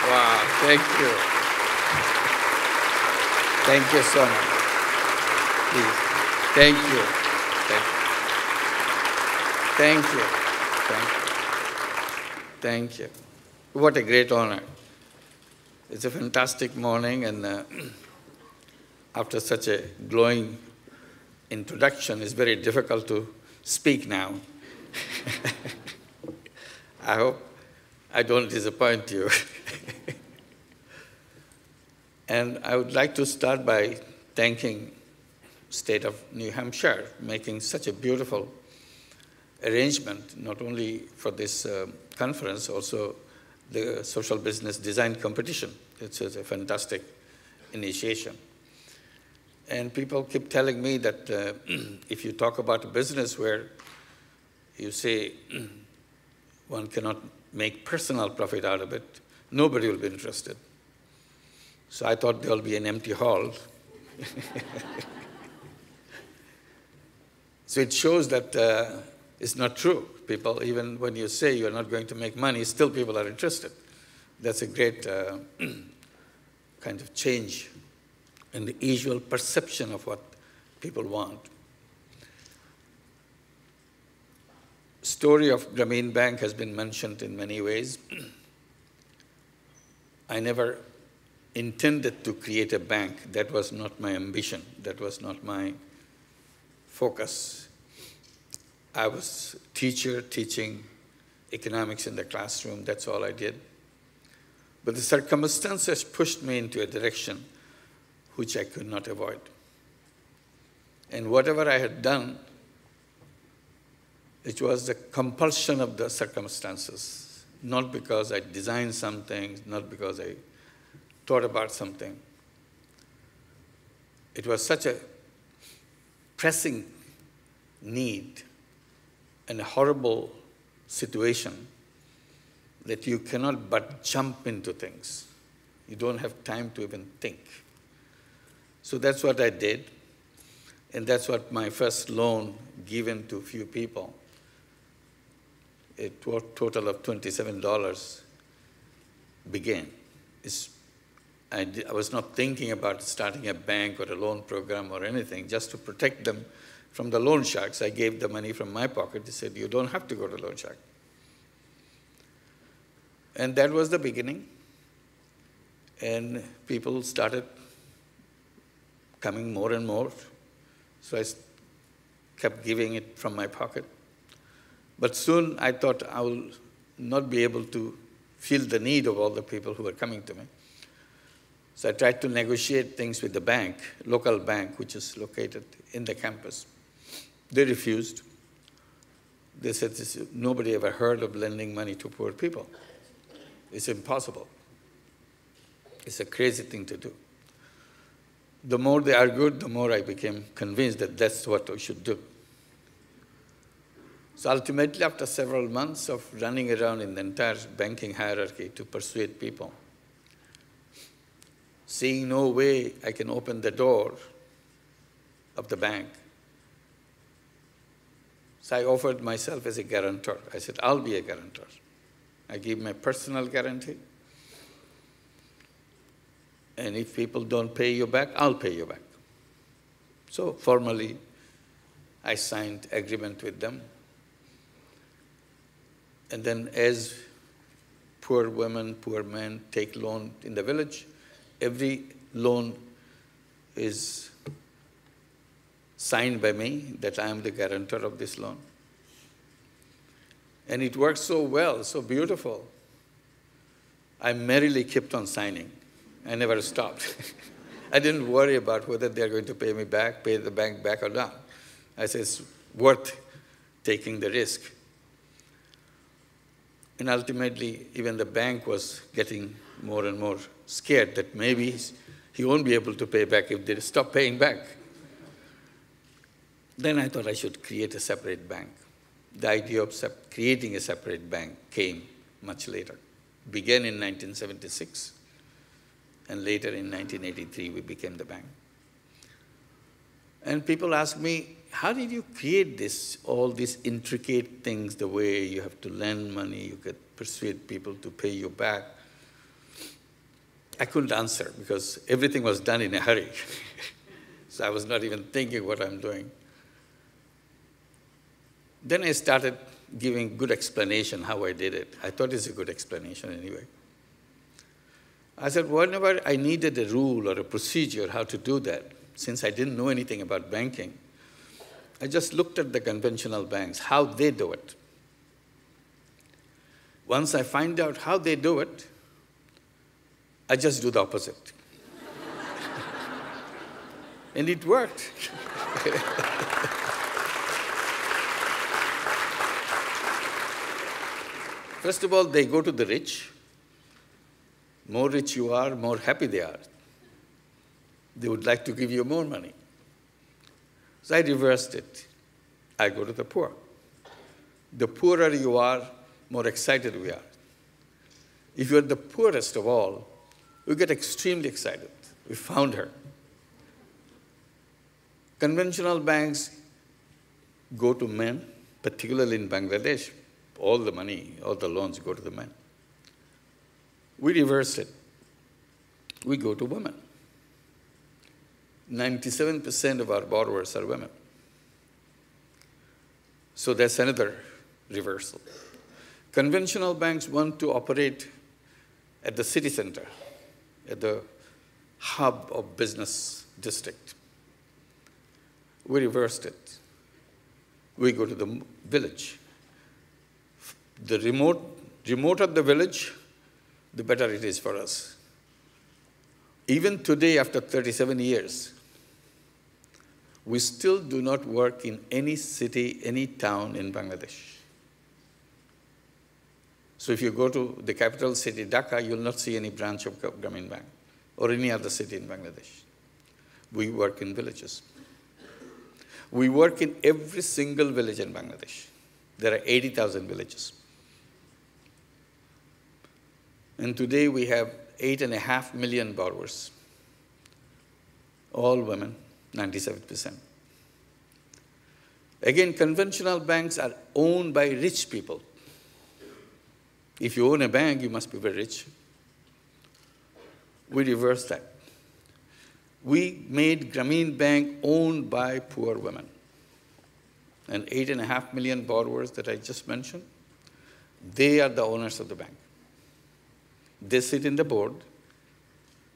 Wow, thank you. Thank you so much. Please. Thank you. Thank you. Thank you. Thank you. What a great honor. It's a fantastic morning, and after such a glowing introduction, it's very difficult to speak now. I hope I don't disappoint you. And I would like to start by thanking State of New Hampshire, making such a beautiful arrangement, not only for this conference, also the social business design competition. It's a fantastic initiation. And people keep telling me that if you talk about a business where you say one cannot make personal profit out of it, nobody will be interested. So I thought there will be an empty hall. So it shows that it's not true. People, even when you say you're not going to make money, still people are interested. That's a great kind of change in the usual perception of what people want. Story of Grameen Bank has been mentioned in many ways. I never intended to create a bank. That was not my ambition. That was not my focus. I was a teacher teaching economics in the classroom. That's all I did. But the circumstances pushed me into a direction which I could not avoid. And whatever I had done, it was the compulsion of the circumstances, not because I designed something, not because I thought about something. It was such a pressing need and a horrible situation that you cannot but jump into things. You don't have time to even think. So that's what I did, and that's what my first loan given to a few people, a total of $27, began. I was not thinking about starting a bank or a loan program or anything, just to protect them from the loan sharks. I gave the money from my pocket. They said, you don't have to go to loan shark. And that was the beginning. And people started coming more and more. So I kept giving it from my pocket. But soon I thought I will not be able to feel the need of all the people who were coming to me. So I tried to negotiate things with the bank, local bank, which is located in the campus. They refused. They said, nobody ever heard of lending money to poor people. It's impossible. It's a crazy thing to do. The more they argued, the more I became convinced that that's what we should do. So ultimately, after several months of running around in the entire banking hierarchy to persuade people, seeing no way I can open the door of the bank, so I offered myself as a guarantor. I said, I'll be a guarantor. I give my personal guarantee. And if people don't pay you back, I'll pay you back. So formally, I signed agreement with them. And then as poor women, poor men take loan in the village, every loan is signed by me that I am the guarantor of this loan. And it worked so well, so beautiful. I merrily kept on signing. I never stopped. I didn't worry about whether they're going to pay me back, pay the bank back or not. I said, it's worth taking the risk. And ultimately, even the bank was getting more and more scared that maybe he won't be able to pay back if they stop paying back. Then I thought I should create a separate bank. The idea of creating a separate bank came much later. Began in 1976, and later in 1983 we became the bank. And people ask me, how did you create this, all these intricate things, the way you have to lend money, you could persuade people to pay you back? I couldn't answer because everything was done in a hurry. So I was not even thinking what I'm doing. Then I started giving good explanation how I did it. I thought it's a good explanation anyway. I said, whenever I needed a rule or a procedure how to do that, since I didn't know anything about banking, I just looked at the conventional banks, how they do it. Once I find out how they do it, I just do the opposite. And it worked. First of all, they go to the rich. More rich you are, more happy they are. They would like to give you more money. So I reversed it. I go to the poor. The poorer you are, more excited we are. If you're the poorest of all, we get extremely excited. We found her. Conventional banks go to men, particularly in Bangladesh. All the money, all the loans go to the men. We reverse it. We go to women. 97% of our borrowers are women. So that's another reversal. Conventional banks want to operate at the city center, at the hub of business district. We reversed it. We go to the village. The remote of the village, the better it is for us. Even today, after 37 years, we still do not work in any city, any town in Bangladesh. So if you go to the capital city, Dhaka, you'll not see any branch of Grameen Bank or any other city in Bangladesh. We work in villages. We work in every single village in Bangladesh. There are 80,000 villages. And today we have 8.5 million borrowers, all women, 97%. Again, conventional banks are owned by rich people. If you own a bank, you must be very rich. We reversed that. We made Grameen Bank owned by poor women. And 8.5 million borrowers that I just mentioned, they are the owners of the bank. They sit in the board.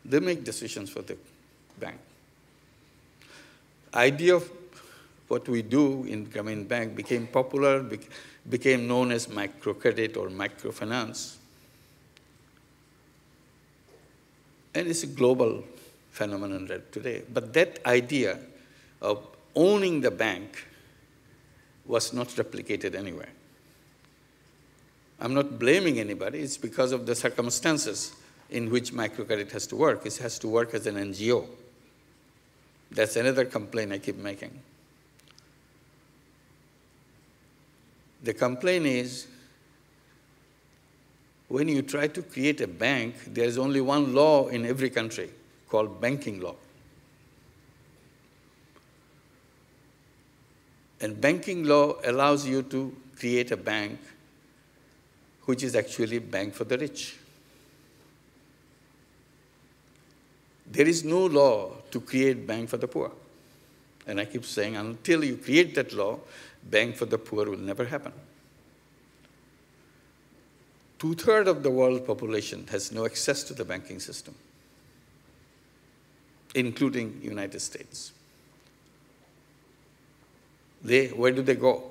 They make decisions for the bank. Idea of what we do in Grameen Bank became popular, became known as microcredit or microfinance. And it's a global phenomenon today. But that idea of owning the bank was not replicated anywhere. I'm not blaming anybody. It's because of the circumstances in which microcredit has to work. It has to work as an NGO. That's another complaint I keep making. The complaint is, when you try to create a bank, there's only one law in every country called banking law. And banking law allows you to create a bank which is actually a bank for the rich. There is no law to create bank for the poor. And I keep saying, until you create that law, bank for the poor will never happen. 2/3 of the world population has no access to the banking system, including United States. Where do they go?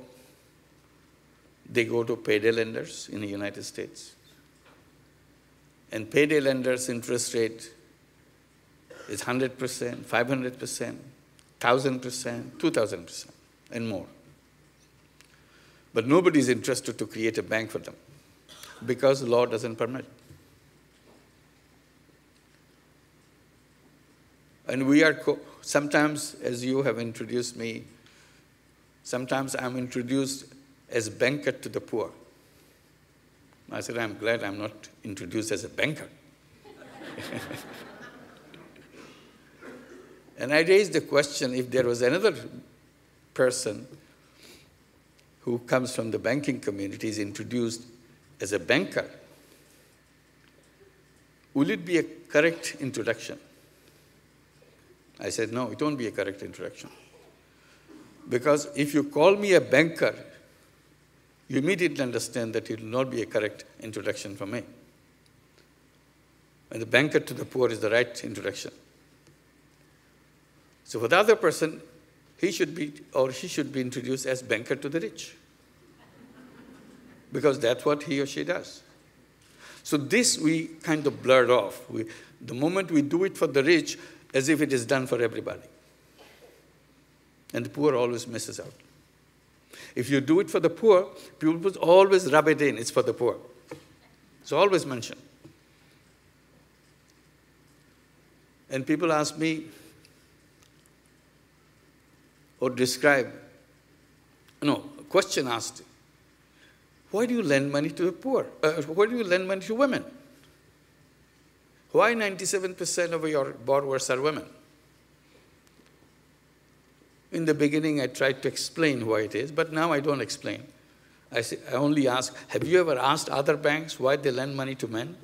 They go to payday lenders in the United States. And payday lenders' interest rate is 100%, 500%, 1,000%, 2,000%, and more. But nobody is interested to create a bank for them because law doesn't permit. And we are, sometimes, as you have introduced me, sometimes I'm introduced as banker to the poor. I said, I'm glad I'm not introduced as a banker. And I raised the question, if there was another person who comes from the banking community is introduced as a banker, will it be a correct introduction? I said, no, it won't be a correct introduction. Because if you call me a banker, you immediately understand that it will not be a correct introduction for me. And the banker to the poor is the right introduction. So for the other person, he should be or she should be introduced as banker to the rich. Because that's what he or she does. So this we kind of blurred off. The moment we do it for the rich, as if it is done for everybody. And the poor always misses out. If you do it for the poor, people will always rub it in, it's for the poor. It's always mentioned. And people ask me, or describe, question asked, why do you lend money to the poor? Why do you lend money to women? Why 97% of your borrowers are women? In the beginning, I tried to explain why it is, but now I don't explain. I only ask, have you ever asked other banks why they lend money to men?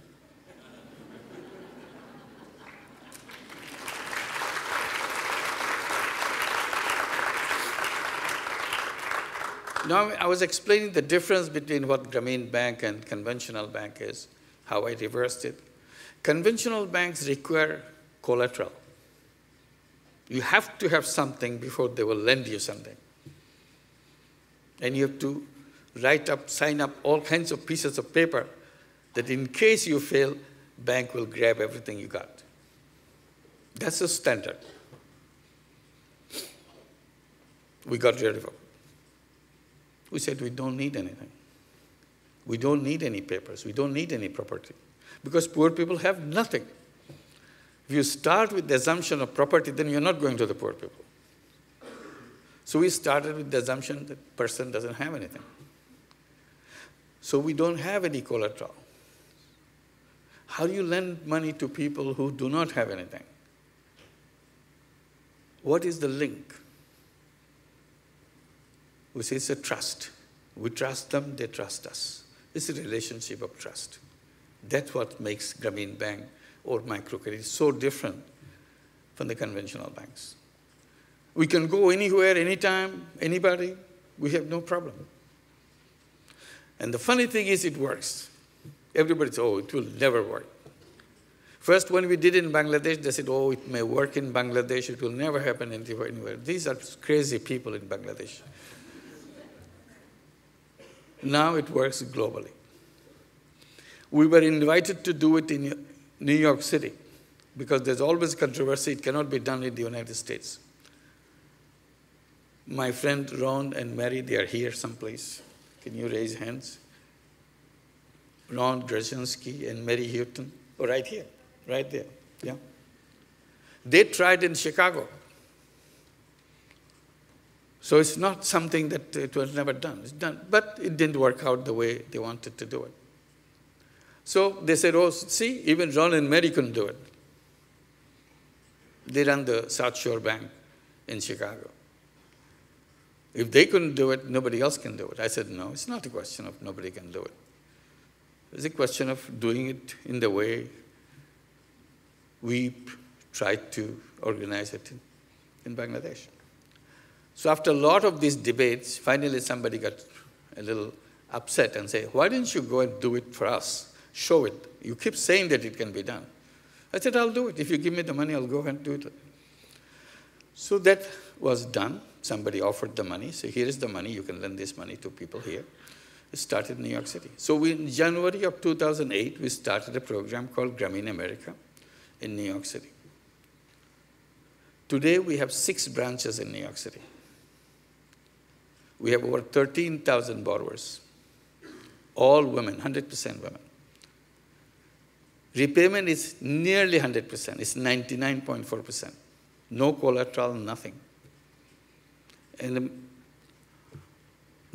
Now, I was explaining the difference between what Grameen Bank and conventional bank is, how I reversed it. Conventional banks require collateral. You have to have something before they will lend you something. And you have to sign up all kinds of pieces of paper that in case you fail, bank will grab everything you got. That's the standard. We got rid of it. We said we don't need anything. We don't need any papers. We don't need any property. Because poor people have nothing. If you start with the assumption of property, then you're not going to the poor people. So we started with the assumption that the person doesn't have anything. So we don't have any collateral. How do you lend money to people who do not have anything? What is the link? We say it's a trust. We trust them, they trust us. It's a relationship of trust. That's what makes Grameen Bank or microcredit so different from the conventional banks. We can go anywhere, anytime, anybody. We have no problem. And the funny thing is it works. Everybody says, oh, it will never work. First, when we did it in Bangladesh, they said, oh, it may work in Bangladesh. It will never happen anywhere. These are crazy people in Bangladesh. Now it works globally. We were invited to do it in New York City because there's always controversy. It cannot be done in the United States. My friend Ron and Mary, they are here someplace. Can you raise hands? Ron Grzelczynski and Mary Houghton. Oh, right here, right there. Yeah. They tried in Chicago. So it's not something that it was never done. It's done, but it didn't work out the way they wanted to do it. So they said, oh, see, even Ron and Mary couldn't do it. They run the South Shore Bank in Chicago. If they couldn't do it, nobody else can do it. I said, no, it's not a question of nobody can do it. It's a question of doing it in the way we tried to organize it in Bangladesh. So after a lot of these debates, finally somebody got a little upset and said, why didn't you go and do it for us? Show it. You keep saying that it can be done. I said, I'll do it. If you give me the money, I'll go and do it. So that was done. Somebody offered the money. So here is the money. You can lend this money to people here. It started in New York City. So in January of 2008, we started a program called Grameen America in New York City. Today, we have 6 branches in New York City. We have over 13,000 borrowers, all women, 100% women. Repayment is nearly 100%. It's 99.4%. No collateral, nothing. And the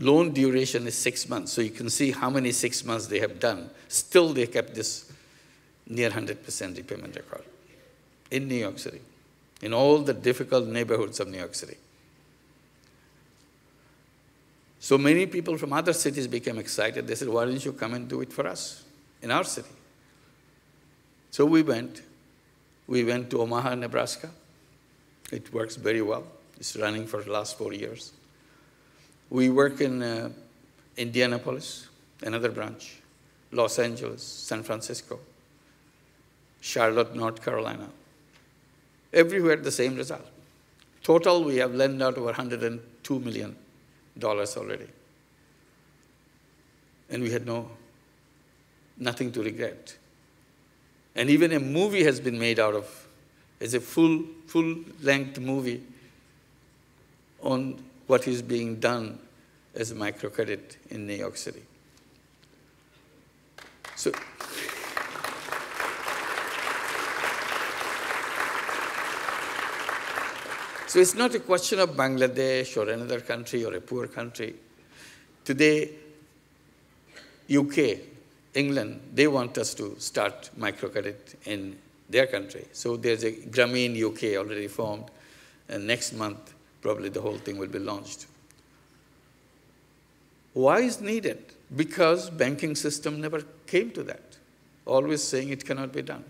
loan duration is 6 months. So you can see how many 6 months they have done. Still, they kept this near 100% repayment record in New York City, in all the difficult neighborhoods of New York City. So many people from other cities became excited. They said, why don't you come and do it for us in our city? So we went to Omaha, Nebraska. It works very well. It's running for the last 4 years. We work in Indianapolis, another branch, Los Angeles, San Francisco, Charlotte, North Carolina. Everywhere the same result. Total, we have lent out over $102 million already. And we had nothing to regret. And even a movie has been made out of, as a full-length movie on what is being done as a microcredit in New York City. So it's not a question of Bangladesh or another country or a poor country. Today, UK, England, they want us to start microcredit in their country. So there's a Grameen UK already formed, and next month, probably the whole thing will be launched. Why is needed? Because banking system never came to that, always saying it cannot be done.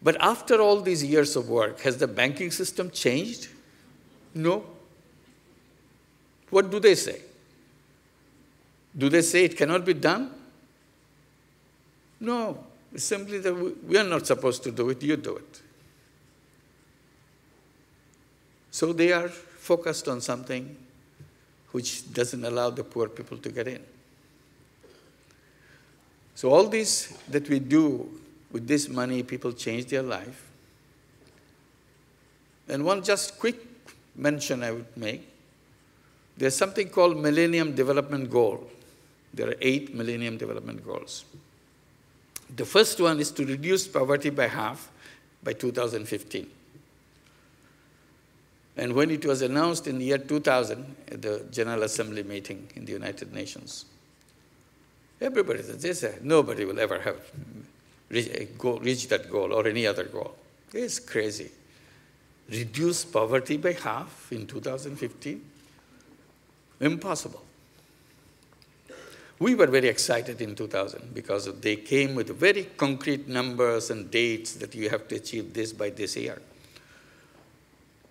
But after all these years of work, has the banking system changed? No. What do they say? Do they say it cannot be done? No. It's simply that we are not supposed to do it, you do it. So they are focused on something which doesn't allow the poor people to get in. So all this that we do with this money, people change their life. And one just quick mention I would make, there's something called Millennium Development Goal. There are 8 Millennium Development Goals. The first one is to reduce poverty by half by 2015. And when it was announced in the year 2000 at the General Assembly meeting in the United Nations, everybody said, they said, nobody will ever have reach that goal or any other goal. It's crazy. Reduce poverty by half in 2015? Impossible. We were very excited in 2000 because they came with very concrete numbers and dates that you have to achieve this by this year.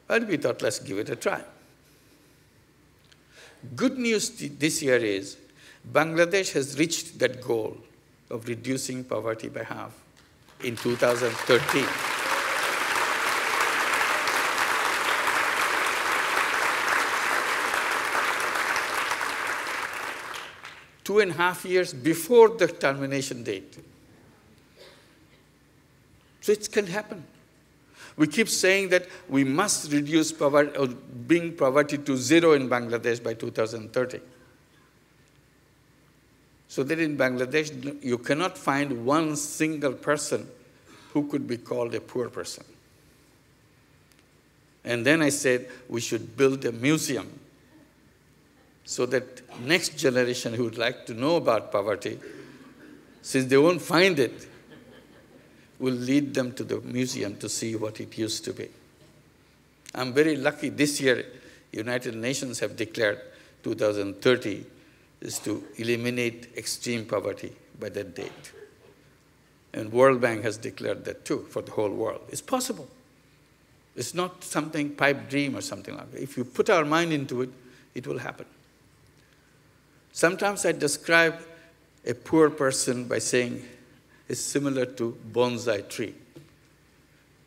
And we thought, let's give it a try. Good news this year is Bangladesh has reached that goal of reducing poverty by half in 2013. Two and a half years before the termination date. So it can happen. We keep saying that we must reduce poverty or bring poverty to zero in Bangladesh by 2030. So that in Bangladesh, you cannot find one single person who could be called a poor person. And then I said we should build a museum so that next generation who would like to know about poverty, since they won't find it, will lead them to the museum to see what it used to be. I'm very lucky this year, United Nations have declared 2030 is to eliminate extreme poverty by that date. And World Bank has declared that too for the whole world. It's possible. It's not something pipe dream or something like that. If you put our mind into it, it will happen. Sometimes I describe a poor person by saying it's similar to bonsai tree.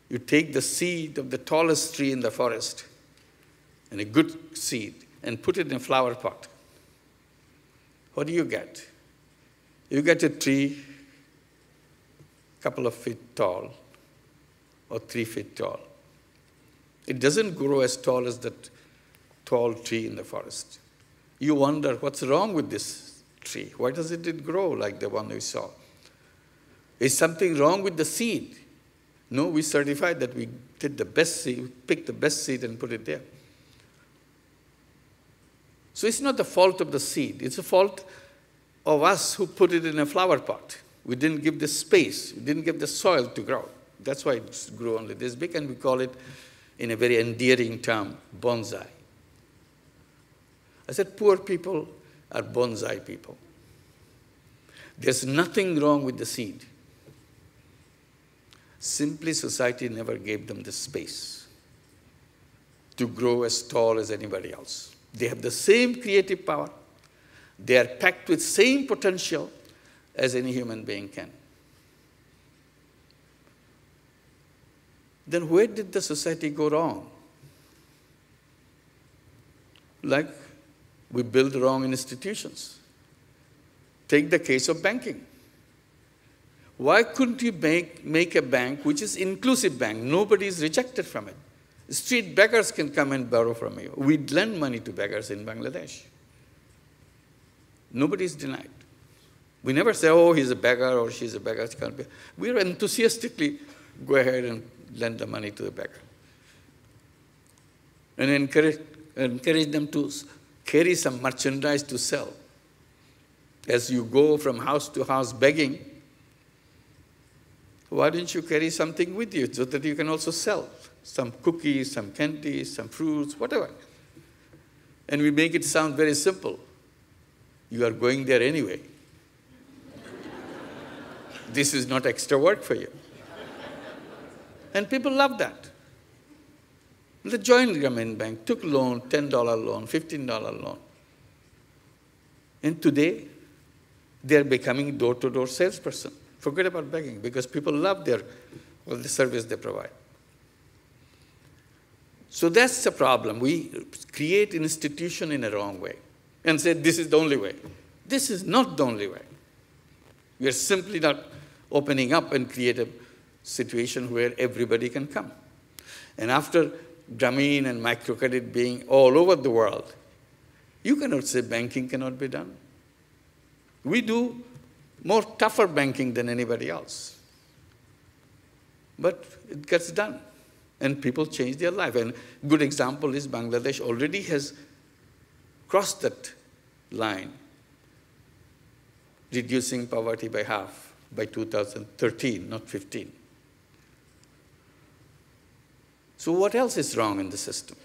You take the seed of the tallest tree in the forest, and a good seed, and put it in a flower pot. What do you get? You get a tree a couple of feet tall or 3 feet tall. It doesn't grow as tall as that tall tree in the forest. You wonder, what's wrong with this tree? Why doesn't it grow like the one we saw? Is something wrong with the seed? No, we certified that we did the best seed, we picked the best seed and put it there. So it's not the fault of the seed, it's the fault of us who put it in a flower pot. We didn't give the space, we didn't give the soil to grow. That's why it grew only this big, and we call it, in a very endearing term, bonsai. I said, poor people are bonsai people. There's nothing wrong with the seed. Simply, society never gave them the space to grow as tall as anybody else. They have the same creative power. They are packed with same potential as any human being can. Then where did the society go wrong? Like, we build wrong institutions. Take the case of banking. Why couldn't you make a bank which is inclusive bank? Nobody is rejected from it. Street beggars can come and borrow from you. We lend money to beggars in Bangladesh. Nobody is denied. We never say, oh, he's a beggar or she's a beggar. We enthusiastically go ahead and lend the money to the beggar. And encourage them to carry some merchandise to sell. As you go from house to house begging, why don't you carry something with you so that you can also sell? Some cookies, some candies, some fruits, whatever. And we make it sound very simple. You are going there anyway. This is not extra work for you. And people love that. The Joint Government Bank took loan, $10 loan, $15 loan. And today, they are becoming door-to-door salesperson. Forget about begging, because people love the service they provide. So that's the problem. We create an institution in a wrong way and say this is the only way. This is not the only way. We are simply not opening up and create a situation where everybody can come. And after Grameen and microcredit being all over the world, you cannot say banking cannot be done. We do more tougher banking than anybody else. But it gets done. And people change their life. And a good example is Bangladesh already has crossed that line, reducing poverty by half by 2013, not 15. So what else is wrong in the system?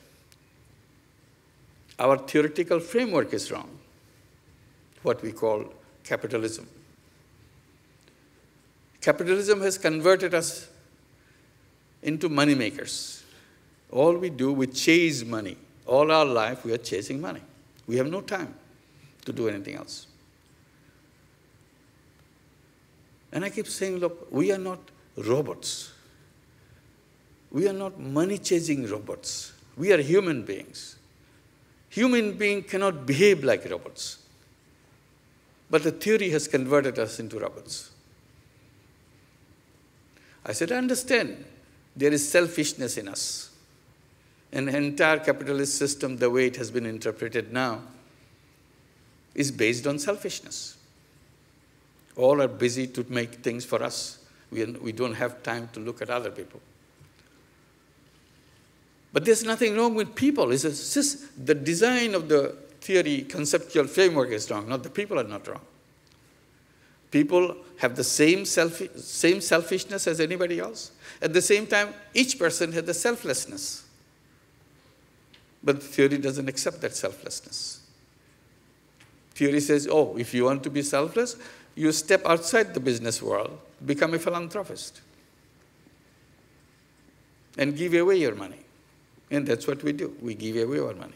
Our theoretical framework is wrong, what we call capitalism. Capitalism has converted us into money makers. All we do, we chase money. All our life, we are chasing money. We have no time to do anything else. And I keep saying, look, we are not robots. We are not money-chasing robots. We are human beings. Human beings cannot behave like robots. But the theory has converted us into robots. I said, I understand. There is selfishness in us. And the entire capitalist system, the way it has been interpreted now, is based on selfishness. All are busy to make things for us. We don't have time to look at other people. But there's nothing wrong with people. It's just the design of the theory, conceptual framework is wrong. Not the people are not wrong. People have the same selfishness as anybody else. At the same time, each person has the selflessness. But the theory doesn't accept that selflessness. Theory says, oh, if you want to be selfless, you step outside the business world, become a philanthropist, and give away your money. And that's what we do. We give away our money.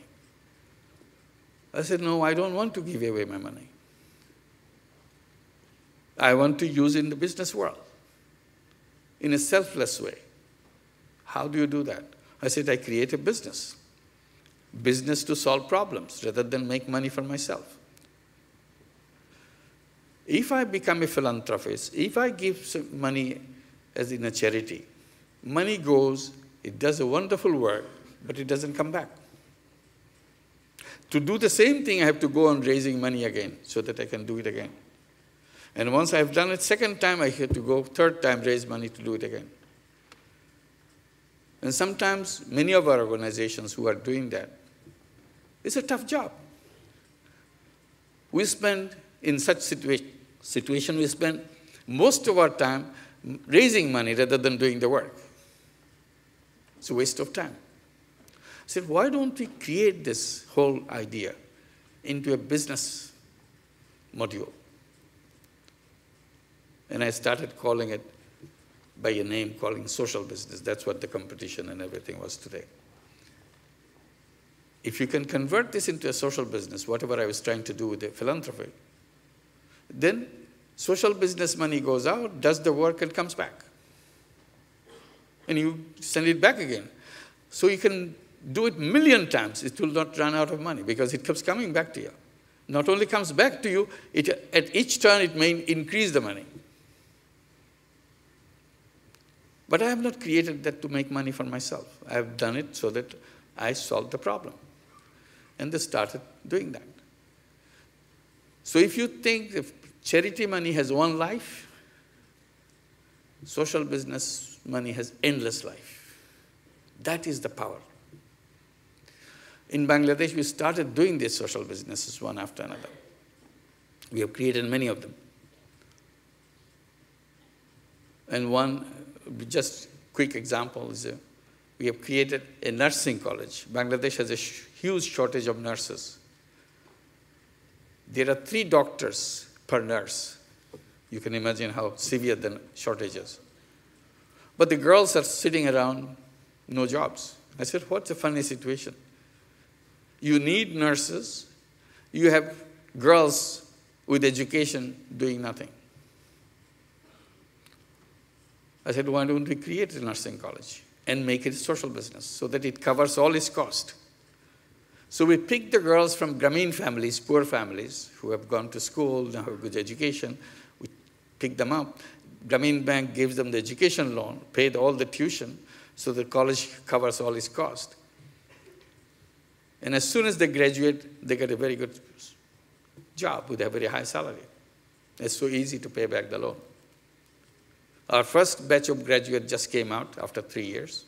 I said, no, I don't want to give away my money. I want to use it in the business world in a selfless way. How do you do that? I said, I create a business. Business to solve problems rather than make money for myself. If I become a philanthropist, if I give some money as in a charity, money goes, it does a wonderful work, but it doesn't come back. To do the same thing, I have to go on raising money again so that I can do it again. And once I've done it second time, I have to go third time, raise money to do it again. And sometimes many of our organizations who are doing that, it's a tough job. We spend, in such situation, we spend most of our time raising money rather than doing the work. It's a waste of time. I said, why don't we create this whole idea into a business module? And I started calling it by a name calling social business. That's what the competition and everything was today. If you can convert this into a social business, whatever I was trying to do with the philanthropy, then social business money goes out, does the work, and comes back. And you send it back again. So you can do it a million times. It will not run out of money because it keeps coming back to you. Not only comes back to you, at each turn it may increase the money. But I have not created that to make money for myself. I have done it so that I solve the problem. And they started doing that. So if you think if charity money has one life, social business money has endless life. That is the power. In Bangladesh, we started doing these social businesses one after another. We have created many of them. And one, just quick example is we have created a nursing college. Bangladesh has a huge shortage of nurses. There are 3 doctors per nurse. You can imagine how severe the shortage is. But the girls are sitting around, no jobs. I said, what's a funny situation? You need nurses. You have girls with education doing nothing. I said, why don't we create a nursing college and make it a social business so that it covers all its cost? So we picked the girls from Grameen families, poor families, who have gone to school, now have good education. We picked them up. Grameen Bank gives them the education loan, paid all the tuition, so the college covers all its cost. And as soon as they graduate, they get a very good job with a very high salary. It's so easy to pay back the loan. Our first batch of graduates just came out after 3 years,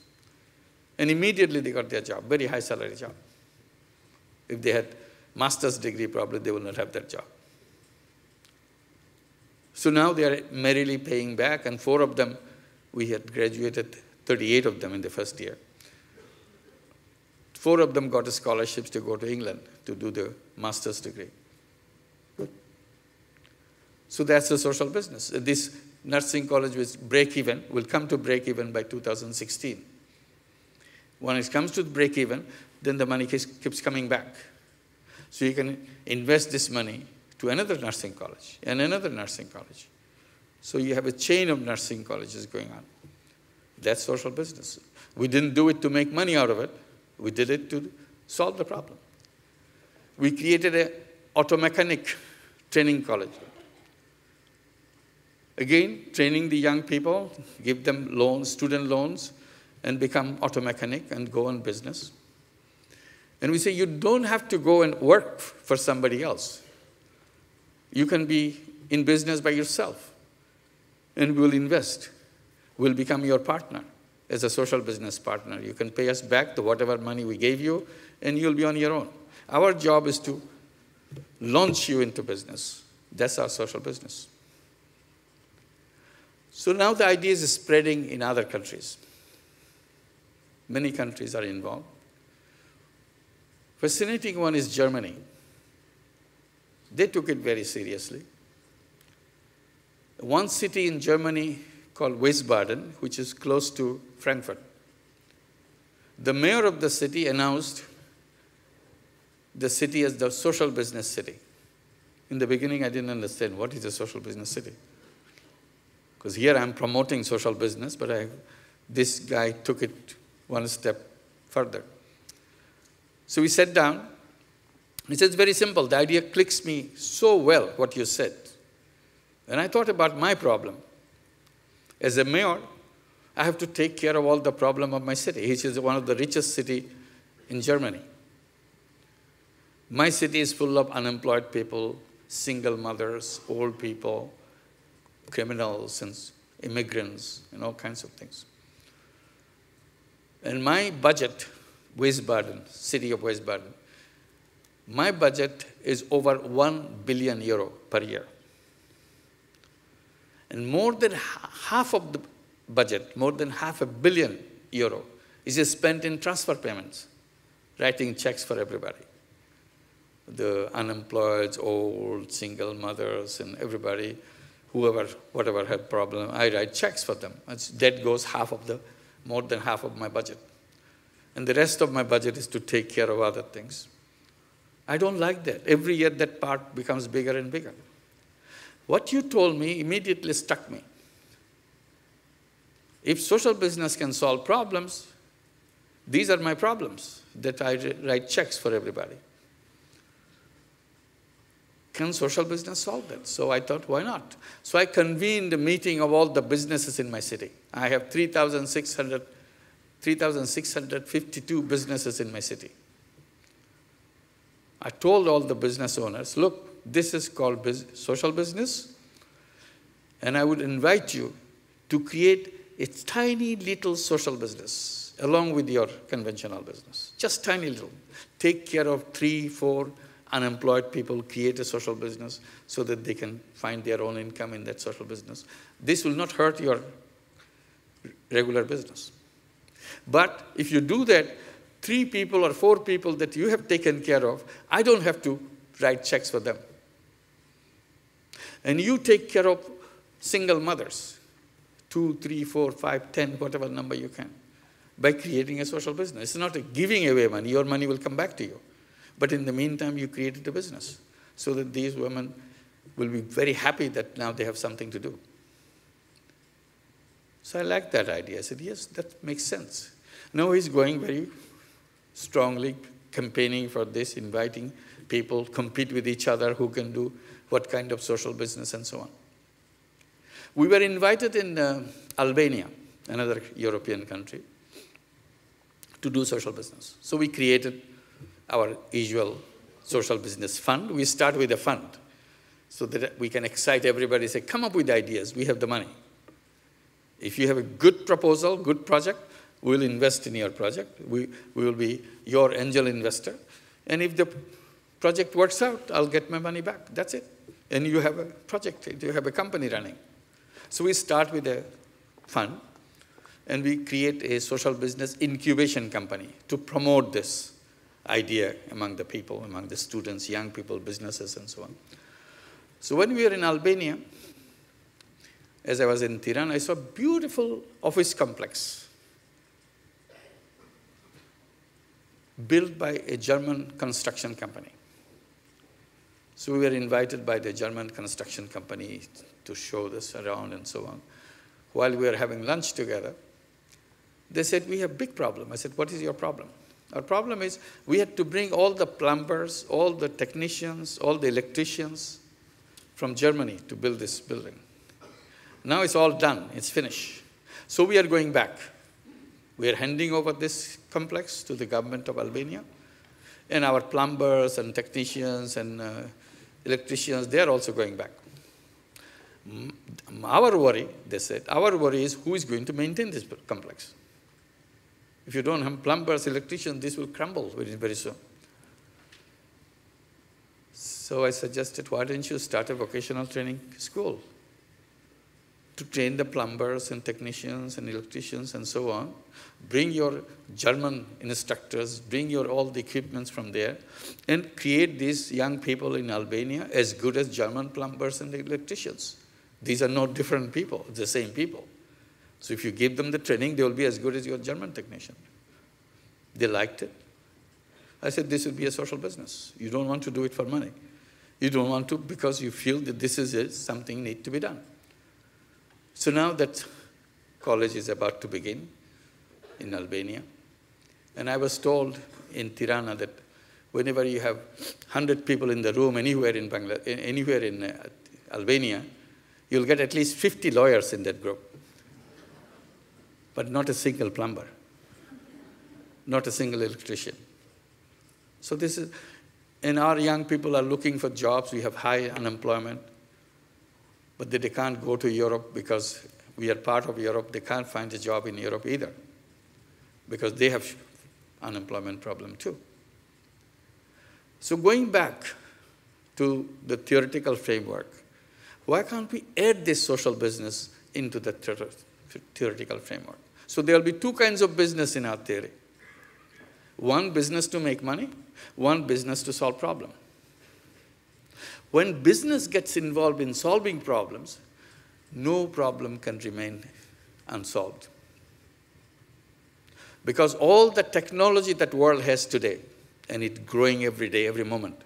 and immediately they got their job, very high salary job. If they had master's degree, probably they will not have that job. So now they are merrily paying back, and 4 of them, we had graduated 38 of them in the first year. 4 of them got scholarships to go to England to do the master's degree. So that's the social business. This nursing college will come to break even by 2016. When it comes to break even, then the money keeps coming back. So you can invest this money to another nursing college and another nursing college. So you have a chain of nursing colleges going on. That's social business. We didn't do it to make money out of it. We did it to solve the problem. We created an auto mechanic training college. Again, training the young people, give them loans, student loans, and become auto mechanic and go on business. And we say you don't have to go and work for somebody else. You can be in business by yourself, and we'll invest. We'll become your partner as a social business partner. You can pay us back the whatever money we gave you, and you'll be on your own. Our job is to launch you into business. That's our social business. So now the idea is spreading in other countries. Many countries are involved. Fascinating one is Germany. They took it very seriously. One city in Germany called Wiesbaden, which is close to Frankfurt. The mayor of the city announced the city as the social business city. In the beginning, I didn't understand what is a social business city. Because here I'm promoting social business, but this guy took it one step further. So we sat down. He said, it's very simple. The idea clicks me so well, what you said. And I thought about my problem. As a mayor, I have to take care of all the problem of my city, which is one of the richest cities in Germany. My city is full of unemployed people, single mothers, old people, criminals and immigrants, and all kinds of things. And my budget, Wiesbaden, city of Wiesbaden, my budget is over 1 billion euro per year. And more than half of the budget, more than €500 million, is spent in transfer payments, writing checks for everybody. The unemployed, old, single mothers, and everybody, whatever have problem, I write checks for them. That goes more than half of my budget. And the rest of my budget is to take care of other things. I don't like that. Every year that part becomes bigger and bigger. What you told me immediately struck me. If social business can solve problems, these are my problems, that I write checks for everybody. Can social business solve that? So I thought, why not? So I convened a meeting of all the businesses in my city. I have 3,652 businesses in my city. I told all the business owners, look, this is called social business, and I would invite you to create a tiny little social business along with your conventional business. Just tiny little. Take care of 3, 4 unemployed people, create a social business so that they can find their own income in that social business. This will not hurt your regular business. But if you do that, 3 people or 4 people that you have taken care of, I don't have to write checks for them. And you take care of single mothers, 2, 3, 4, 5, 10, whatever number you can, by creating a social business. It's not a giving away money. Your money will come back to you. But in the meantime, you created a business so that these women will be very happy that now they have something to do. So I liked that idea. I said, yes, that makes sense. Now he's going very strongly campaigning for this, inviting people, compete with each other, who can do what kind of social business and so on. We were invited in Albania, another European country, to do social business. So we created our usual social business fund. We start with a fund so that we can excite everybody, say, come up with ideas, we have the money. If you have a good proposal, good project, we'll invest in your project. We will be your angel investor. And if the project works out, I'll get my money back. That's it. And you have a project, you have a company running. So we start with a fund, and we create a social business incubation company to promote this idea among the people, among the students, young people, businesses, and so on. So when we were in Albania, as I was in Tirana, I saw a beautiful office complex built by a German construction company. So we were invited by the German construction company to show this around and so on. While we were having lunch together, they said, we have a big problem. I said, what is your problem? Our problem is we had to bring all the plumbers, all the technicians, all the electricians from Germany to build this building. Now it's all done, it's finished. So we are going back. We are handing over this complex to the government of Albania. And our plumbers and technicians and electricians, they are also going back. Our worry, they said, our worry is who is going to maintain this complex. If you don't have plumbers, electricians, this will crumble very soon. So I suggested, why don't you start a vocational training school to train the plumbers and technicians and electricians and so on. Bring your German instructors, bring your all the equipments from there, and create these young people in Albania as good as German plumbers and electricians. These are no different people, the same people. So if you give them the training, they will be as good as your German technician. They liked it. I said, this will be a social business. You don't want to do it for money. You don't want to because you feel that this is it, something needs to be done. So now that college is about to begin in Albania, and I was told in Tirana that whenever you have 100 people in the room anywhere in Albania, you'll get at least 50 lawyers in that group, but not a single plumber, not a single electrician. So this is, and our young people are looking for jobs. We have high unemployment, but they can't go to Europe because we are part of Europe. They can't find a job in Europe either because they have unemployment problem too. So going back to the theoretical framework, why can't we add this social business into the theoretical framework? So there will be two kinds of business in our theory. One business to make money, one business to solve problems. When business gets involved in solving problems, no problem can remain unsolved. Because all the technology that the world has today, and it's growing every day, every moment,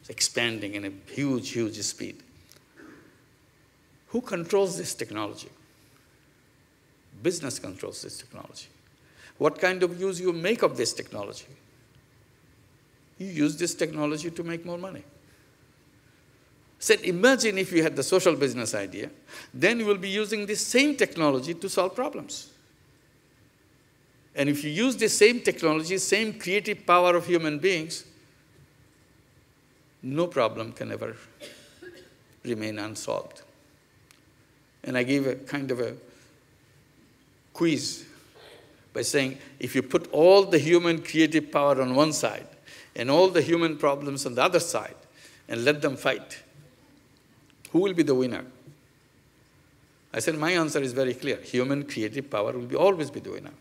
it's expanding in a huge, huge speed. Who controls this technology? Business controls this technology. What kind of use you make of this technology? You use this technology to make more money. Said, imagine if you had the social business idea, then you will be using this same technology to solve problems. And if you use the same technology, same creative power of human beings, no problem can ever remain unsolved. And I gave a kind of a quiz by saying, if you put all the human creative power on one side and all the human problems on the other side and let them fight, who will be the winner? I said, my answer is very clear. Human creative power will always be the winner.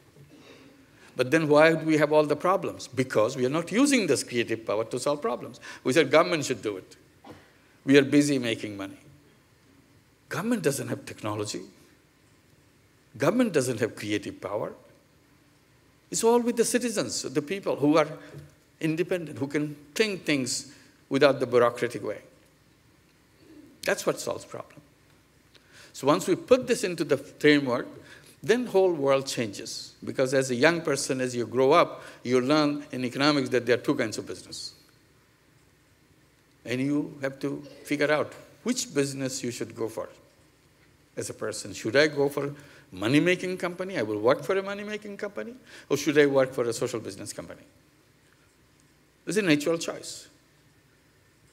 But then why do we have all the problems? Because we are not using this creative power to solve problems. We said government should do it. We are busy making money. Government doesn't have technology. Government doesn't have creative power. It's all with the citizens, the people who are independent, who can think things without the bureaucratic way. That's what solves problem. So once we put this into the framework, then the whole world changes. Because as a young person, as you grow up, you learn in economics that there are two kinds of business. And you have to figure out which business you should go for as a person. Should I go for a money-making company? I will work for a money-making company. Or should I work for a social business company? It's a natural choice.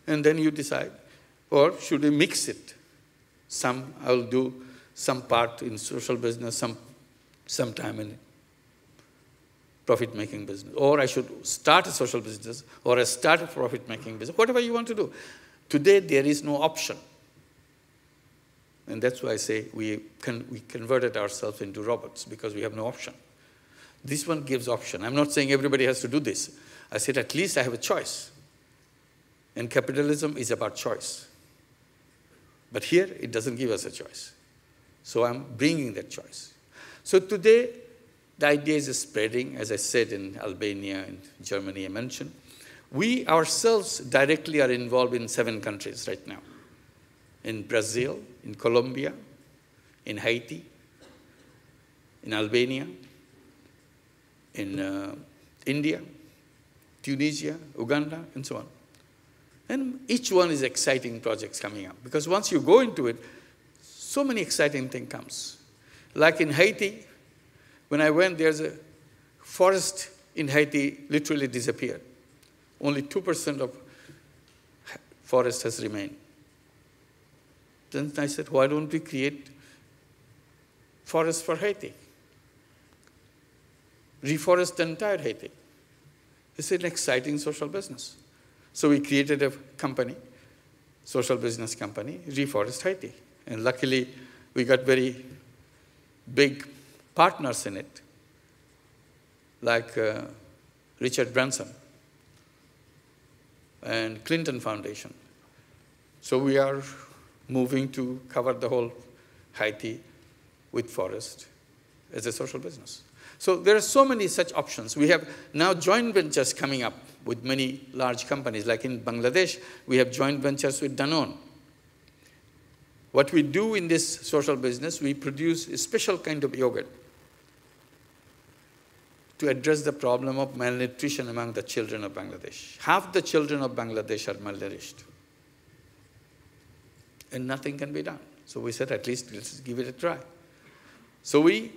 And then you decide, or should I mix it? I will do some part in social business, some time in profit-making business. Or I should start a social business, or I start a profit-making business, whatever you want to do. Today, there is no option. And that's why I say we converted ourselves into robots, because we have no option. This one gives option. I'm not saying everybody has to do this. I said, at least I have a choice. And capitalism is about choice. But here, it doesn't give us a choice. So I'm bringing that choice. So today, the idea is spreading, as I said, in Albania, in Germany I mentioned. We ourselves directly are involved in 7 countries right now. In Brazil, in Colombia, in Haiti, in Albania, in India, Tunisia, Uganda, and so on. And each one is exciting projects coming up. Because once you go into it, so many exciting things comes. Like in Haiti, when I went, there's a forest in Haiti literally disappeared. Only 2% of forest has remained. Then I said, why don't we create forest for Haiti? Reforest the entire Haiti. It's an exciting social business. So we created a company, social business company, Reforest Haiti. And luckily, we got very big partners in it, like Richard Branson and Clinton Foundation. So we are moving to cover the whole Haiti with forest as a social business. So there are so many such options. We have now joint ventures coming up with many large companies. Like in Bangladesh, we have joint ventures with Danone. What we do in this social business, we produce a special kind of yogurt to address the problem of malnutrition among the children of Bangladesh. Half the children of Bangladesh are malnourished. And nothing can be done. So we said, at least let's give it a try. So we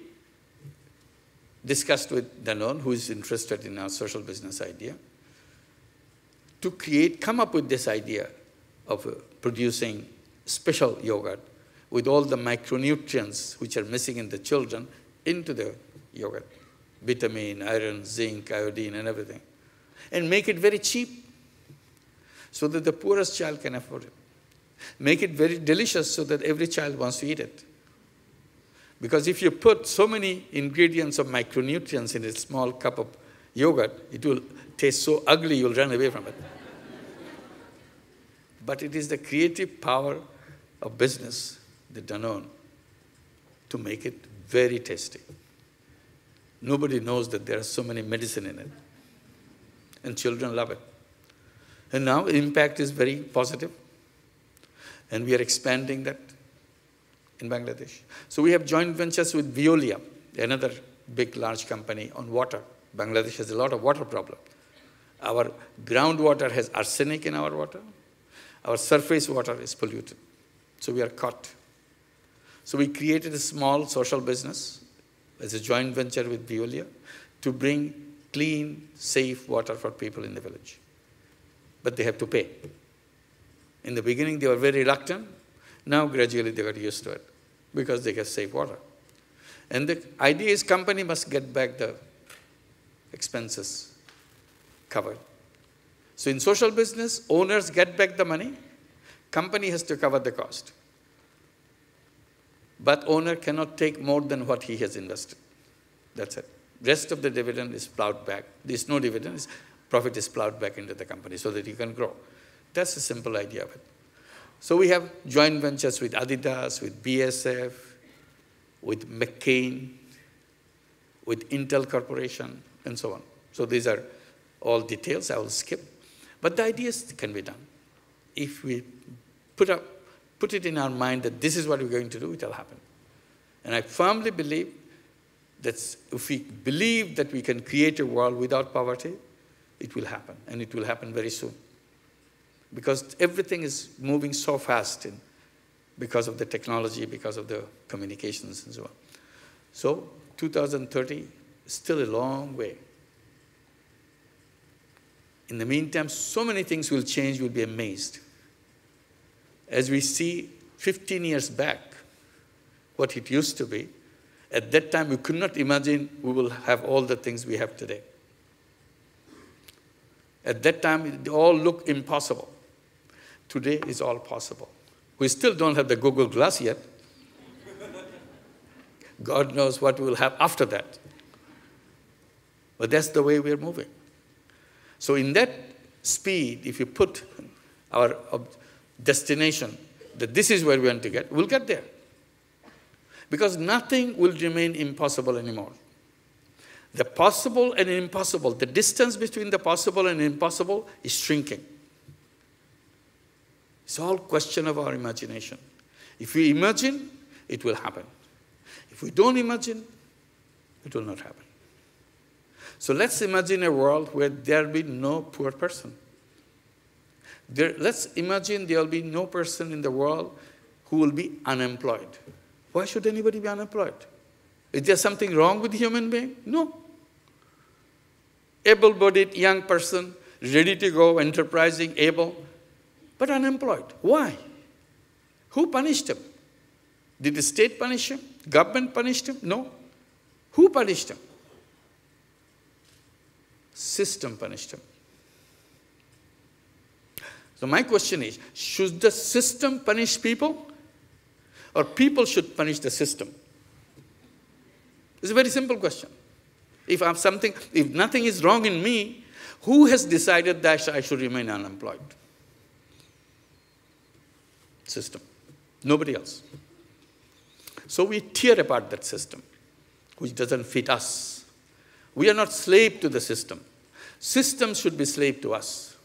discussed with Danone, who is interested in our social business idea, to come up with this idea of producing special yogurt with all the micronutrients which are missing in the children into the yogurt. Vitamin, iron, zinc, iodine, and everything. And make it very cheap so that the poorest child can afford it. Make it very delicious so that every child wants to eat it. Because if you put so many ingredients of micronutrients in a small cup of yogurt, it will taste so ugly you'll run away from it. But it is the creative power of business, the Danone, to make it very tasty. Nobody knows that there are so many medicine in it. And children love it. And now the impact is very positive. And we are expanding that in Bangladesh. So we have joint ventures with Veolia, another big, large company on water. Bangladesh has a lot of water problem. Our groundwater has arsenic in our water. Our surface water is polluted. So we are caught. So we created a small social business as a joint venture with Veolia to bring clean, safe water for people in the village. But they have to pay. In the beginning, they were very reluctant. Now, gradually, they got used to it because they get safe water. And the idea is company must get back the expenses covered. So in social business, owners get back the money. Company has to cover the cost. But owner cannot take more than what he has invested. That's it. Rest of the dividend is plowed back. There's no dividend. Profit is plowed back into the company so that you can grow. That's a simple idea of it. So we have joint ventures with Adidas, with BSF, with McCain, with Intel Corporation, and so on. So these are all details I will skip. But the ideas can be done. If we put it in our mind that this is what we're going to do, it will happen. And I firmly believe that if we believe that we can create a world without poverty, it will happen. And it will happen very soon. Because everything is moving so fast because of the technology, because of the communications and so on. So 2030 is still a long way. In the meantime, so many things will change, you'll be amazed. As we see 15 years back, what it used to be, at that time we could not imagine we will have all the things we have today. At that time, it all looked impossible. Today is all possible. We still don't have the Google Glass yet. God knows what we will have after that. But that's the way we're moving. So in that speed, if you put our destination, that this is where we want to get, we'll get there. Because nothing will remain impossible anymore. The possible and impossible, the distance between the possible and impossible is shrinking. It's all a question of our imagination. If we imagine, it will happen. If we don't imagine, it will not happen. So let's imagine a world where there will be no poor person. Let's imagine there will be no person in the world who will be unemployed. Why should anybody be unemployed? Is there something wrong with the human being? No. Able-bodied young person, ready to go, enterprising, able, but unemployed. Why? Who punished him? Did the state punish him? Government punished him? No. Who punished him? System punished him. So my question is, should the system punish people? Or people should punish the system? It's a very simple question. If nothing is wrong in me, who has decided that I should remain unemployed? System. Nobody else. So we tear apart that system, which doesn't fit us. We are not slave to the system. System should be slave to us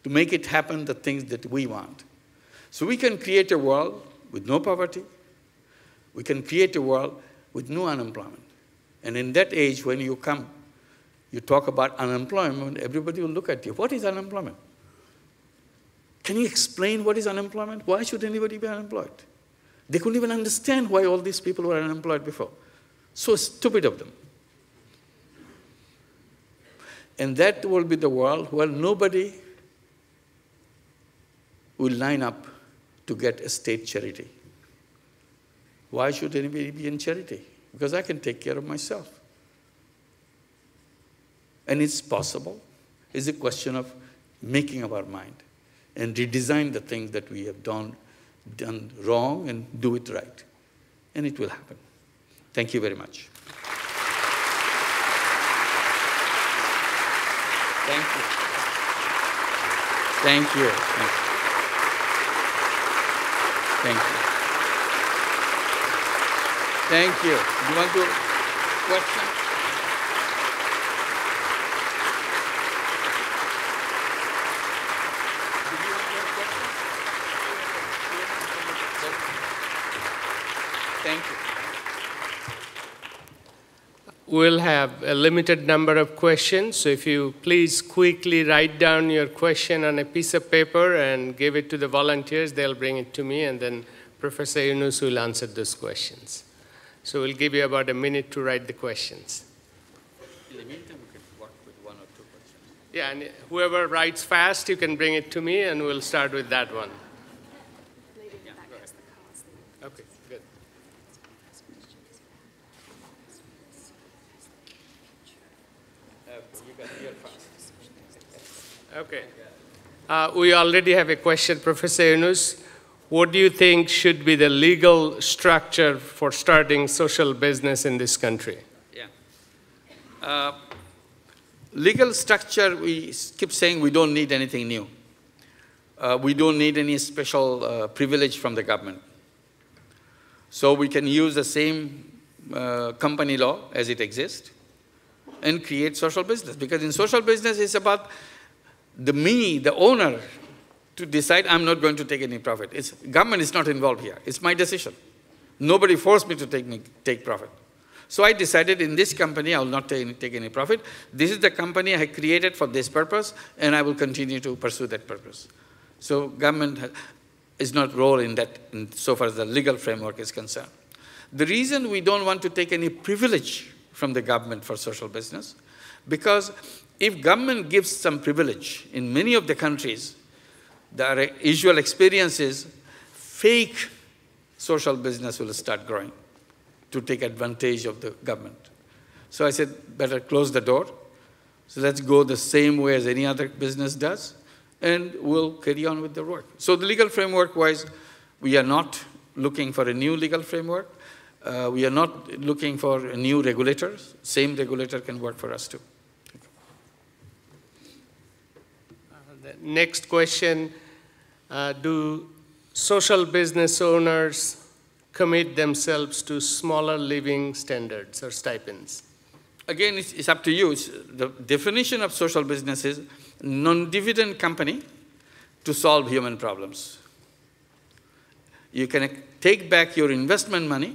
to make it happen the things that we want. So we can create a world with no poverty. We can create a world with no unemployment. And in that age, when you come, you talk about unemployment, everybody will look at you. What is unemployment? Can you explain what is unemployment? Why should anybody be unemployed? They couldn't even understand why all these people were unemployed before. So stupid of them. And that will be the world where nobody will line up to get a state charity. Why should anybody be in charity? Because I can take care of myself. And it's possible. It's a question of making up our mind and redesign the things that we have done wrong and do it right. And it will happen. Thank you very much. Thank you. Thank you. Thank you. Thank you. Thank you. You want to question? Did you want to have questions? Thank you. We'll have a limited number of questions, so if you please quickly write down your question on a piece of paper and give it to the volunteers, they'll bring it to me, and then Professor Yunus will answer those questions. So we'll give you about a minute to write the questions. In the meantime, we could work with one or two questions. Yeah, and whoever writes fast, you can bring it to me, and we'll start with that one. Okay, good. Okay. We already have a question, Professor Yunus. What do you think should be the legal structure for starting social business in this country? Yeah. Legal structure, we keep saying we don't need anything new. We don't need any special privilege from the government. So we can use the same company law as it exists and create social business. Because in social business, it's about the owner, to decide I'm not going to take any profit. Government is not involved here. It's my decision. Nobody forced me to take profit. So I decided in this company I will not take any profit. This is the company I created for this purpose, and I will continue to pursue that purpose. So government is not role in that, so far as the legal framework is concerned. The reason we don't want to take any privilege from the government for social business, because if government gives some privilege, in many of the countries, the usual experience is fake social business will start growing to take advantage of the government. So I said, better close the door. So let's go the same way as any other business does, and we'll carry on with the work. So the legal framework-wise, we are not looking for a new legal framework. We are not looking for a new regulator. Same regulator can work for us too. The next question, do social business owners commit themselves to smaller living standards or stipends? Again, it's up to you. The definition of social business is non-dividend company to solve human problems. You can take back your investment money,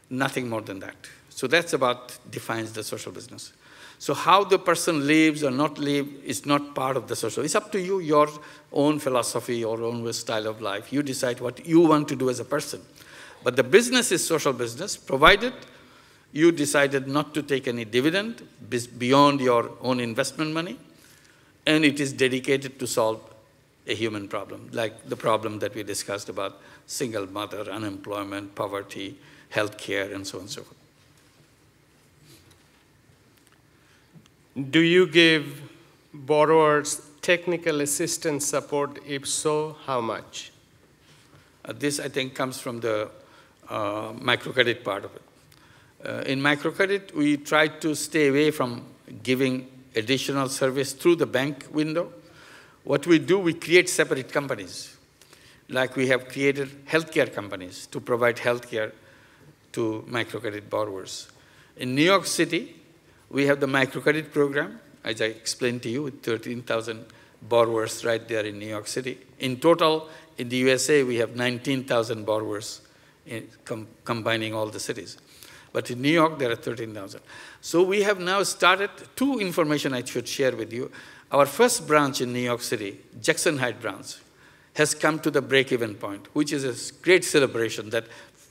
nothing more than that. So that's about defines the social business. So how the person lives or not live is not part of the social. It's up to you, your own philosophy, your own style of life. You decide what you want to do as a person. But the business is social business, provided you decided not to take any dividend beyond your own investment money, and it is dedicated to solve a human problem, like the problem that we discussed about single mother, unemployment, poverty, healthcare, and so on and so forth. Do you give borrowers technical assistance support? If so, how much? This, I think, comes from the microcredit part of it. In microcredit, we try to stay away from giving additional service through the bank window. What we do, we create separate companies. Like we have created healthcare companies to provide healthcare to microcredit borrowers. In New York City, we have the microcredit program, as I explained to you, with 13,000 borrowers right there in New York City. In total, in the USA, we have 19,000 borrowers, combining all the cities. But in New York, there are 13,000. So we have now started, two information I should share with you. Our first branch in New York City, Jackson Heights branch, has come to the break-even point, which is a great celebration that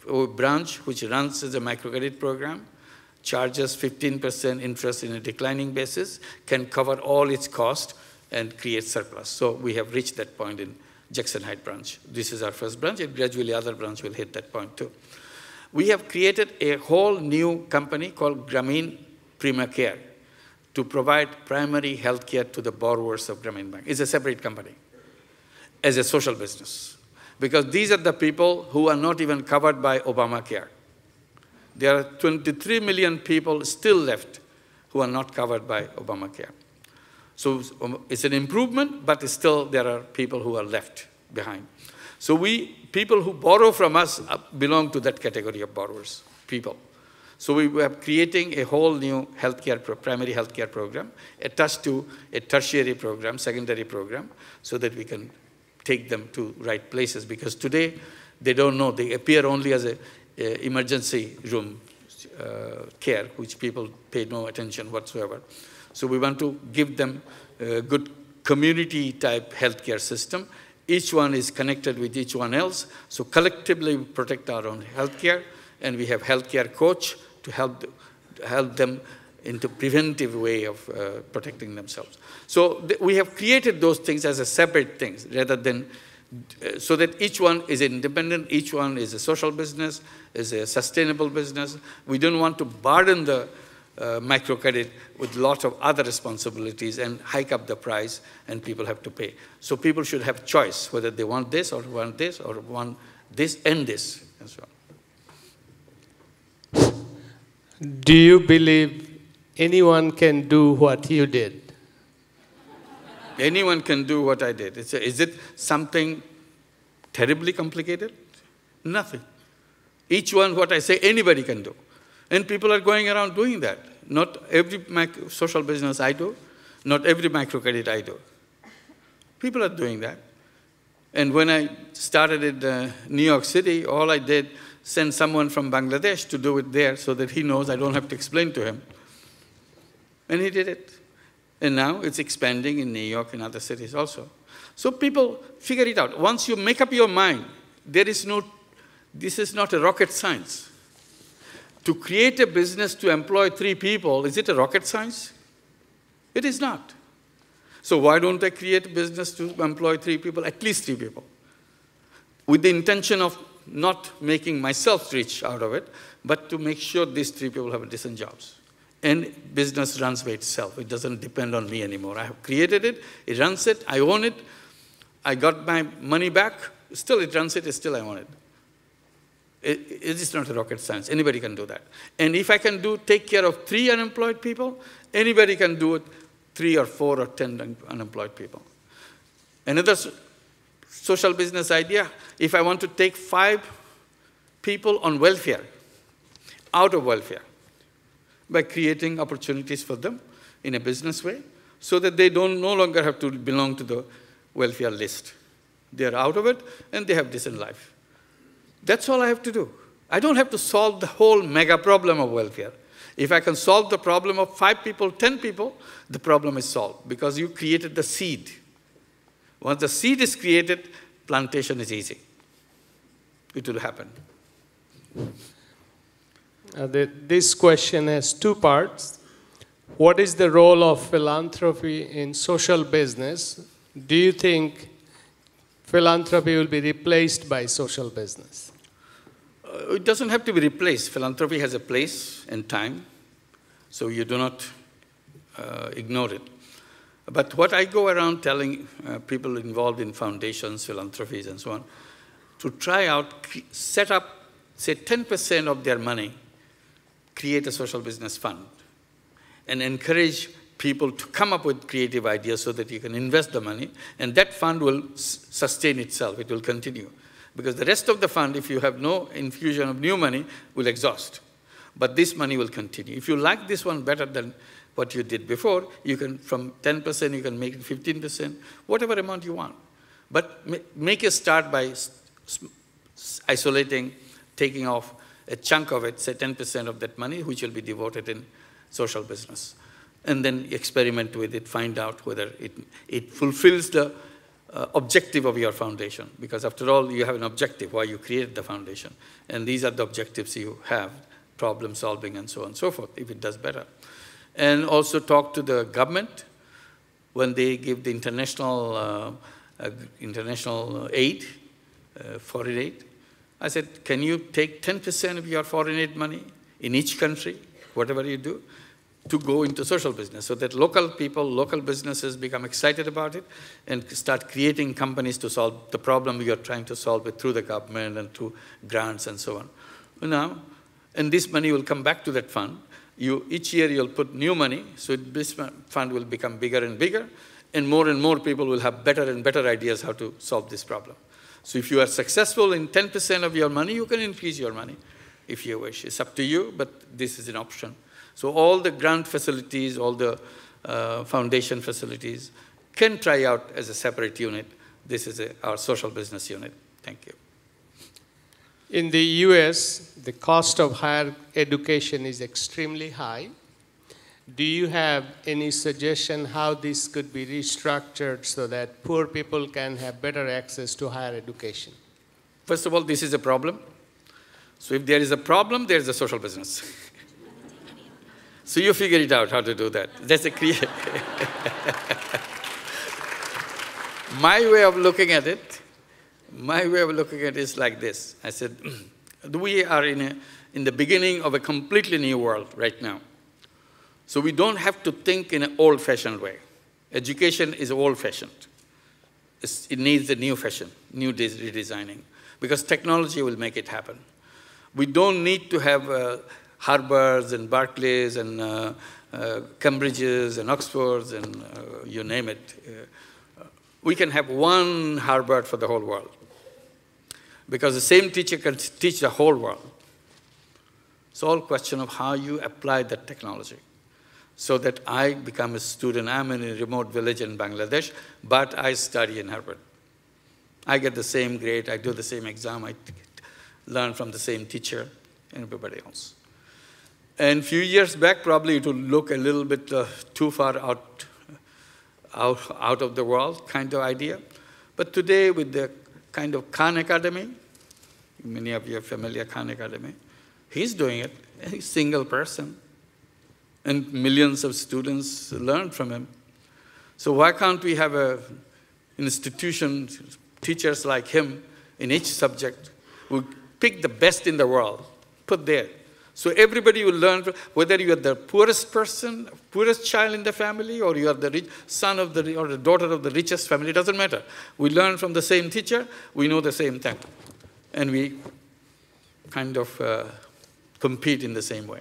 a branch which runs as a microcredit program, charges 15% interest in a declining basis, can cover all its cost and create surplus. So we have reached that point in Jackson Heights branch. This is our first branch, and gradually other branch will hit that point too. We have created a whole new company called Grameen Prima Care to provide primary health care to the borrowers of Grameen Bank. It's a separate company as a social business, because these are the people who are not even covered by Obamacare. There are 23 million people still left who are not covered by Obamacare. So it's an improvement, but still there are people who are left behind. So we people who borrow from us belong to that category of borrowers, people. So we are creating a whole new primary healthcare program attached to a tertiary program, secondary program, so that we can take them to right places. Because today, they don't know. They appear only as a emergency room care, which people pay no attention whatsoever. So we want to give them a good community-type healthcare system. Each one is connected with each one else. So collectively, we protect our own healthcare, and we have healthcare coach to help them into preventive way of protecting themselves. So we have created those things as a separate things, rather than so that each one is independent, each one is a social business, is a sustainable business. We don't want to burden the microcredit with lots of other responsibilities and hike up the price, and people have to pay. So people should have choice whether they want this or want this or want this and this, and so on. Do you believe anyone can do what you did? Anyone can do what I did. Is it something terribly complicated? Nothing. Each one, what I say, anybody can do. And people are going around doing that. Not every social business I do, not every microcredit I do. People are doing that. And when I started in New York City, all I did, send someone from Bangladesh to do it there so that he knows I don't have to explain to him. And he did it. And now it's expanding in New York and other cities also. So people figure it out. Once you make up your mind, this is not a rocket science. To create a business to employ 3 people, is it a rocket science? It is not. So why don't I create a business to employ 3 people, at least 3 people? With the intention of not making myself rich out of it, but to make sure these 3 people have decent jobs. And business runs by itself. It doesn't depend on me anymore. I have created it, it runs it, I own it, I got my money back, still it runs it, still I own it. It is not a rocket science. Anybody can do that. And if I can take care of 3 unemployed people, anybody can do it 3 or 4 or 10 unemployed people. Another social business idea, if I want to take 5 people on welfare, out of welfare, by creating opportunities for them in a business way, so that they no longer have to belong to the welfare list. They are out of it, and they have decent life. That's all I have to do. I don't have to solve the whole mega problem of welfare. If I can solve the problem of 5 people, 10 people, the problem is solved, because you created the seed. Once the seed is created, plantation is easy. It will happen. This question has 2 parts. What is the role of philanthropy in social business? Do you think philanthropy will be replaced by social business? It doesn't have to be replaced. Philanthropy has a place and time, so you do not ignore it. But what I go around telling people involved in foundations, philanthropies, and so on, to try out, set up, say, 10% of their money, create a social business fund, and encourage people to come up with creative ideas so that you can invest the money, and that fund will sustain itself. It will continue. Because the rest of the fund, if you have no infusion of new money, will exhaust. But this money will continue. If you like this one better than what you did before, you can, from 10%, you can make it 15%, whatever amount you want. But make a start by isolating, taking off a chunk of it, say 10% of that money, which will be devoted in social business. And then experiment with it, find out whether it fulfills the objective of your foundation. Because after all, you have an objective why you created the foundation. And these are the objectives you have, problem solving and so on and so forth, if it does better. And also talk to the government when they give the international aid, foreign aid. I said, can you take 10% of your foreign aid money in each country, whatever you do, to go into social business, so that local people, local businesses become excited about it and start creating companies to solve the problem you're trying to solve it through the government and through grants and so on. Now, and this money will come back to that fund. Each year you'll put new money, so this fund will become bigger and bigger, and more people will have better and better ideas how to solve this problem. So if you are successful in 10% of your money, you can increase your money if you wish. It's up to you, but this is an option. So all the grant facilities, all the foundation facilities can try out as a separate unit. This is our social business unit. Thank you. In the US, the cost of higher education is extremely high. Do you have any suggestion how this could be restructured so that poor people can have better access to higher education? First of all, this is a problem. So if there is a problem, there is a social business. So you figure it out how to do that. That's a My way of looking at it is like this. I said, we are in the beginning of a completely new world right now. So we don't have to think in an old-fashioned way. Education is old-fashioned. It needs a new fashion, new redesigning, because technology will make it happen. We don't need to have Harvards and Berkeleys and Cambridges and Oxfords and you name it. We can have one Harvard for the whole world, because the same teacher can teach the whole world. It's all a question of how you apply that technology. So that I become a student. I'm in a remote village in Bangladesh, but I study in Harvard. I get the same grade, I do the same exam, I learn from the same teacher and everybody else. And a few years back, probably it would look a little bit too far out of the world kind of idea. But today, with the kind of Khan Academy, many of you are familiar with Khan Academy, he's doing it, he's a single person. And millions of students learn from him. So why can't we have an institution, teachers like him in each subject, who pick the best in the world, put there. So everybody will learn, whether you are the poorest person, poorest child in the family, or you are the rich son of the, or the daughter of the richest family, it doesn't matter. We learn from the same teacher, we know the same thing. And we kind of compete in the same way,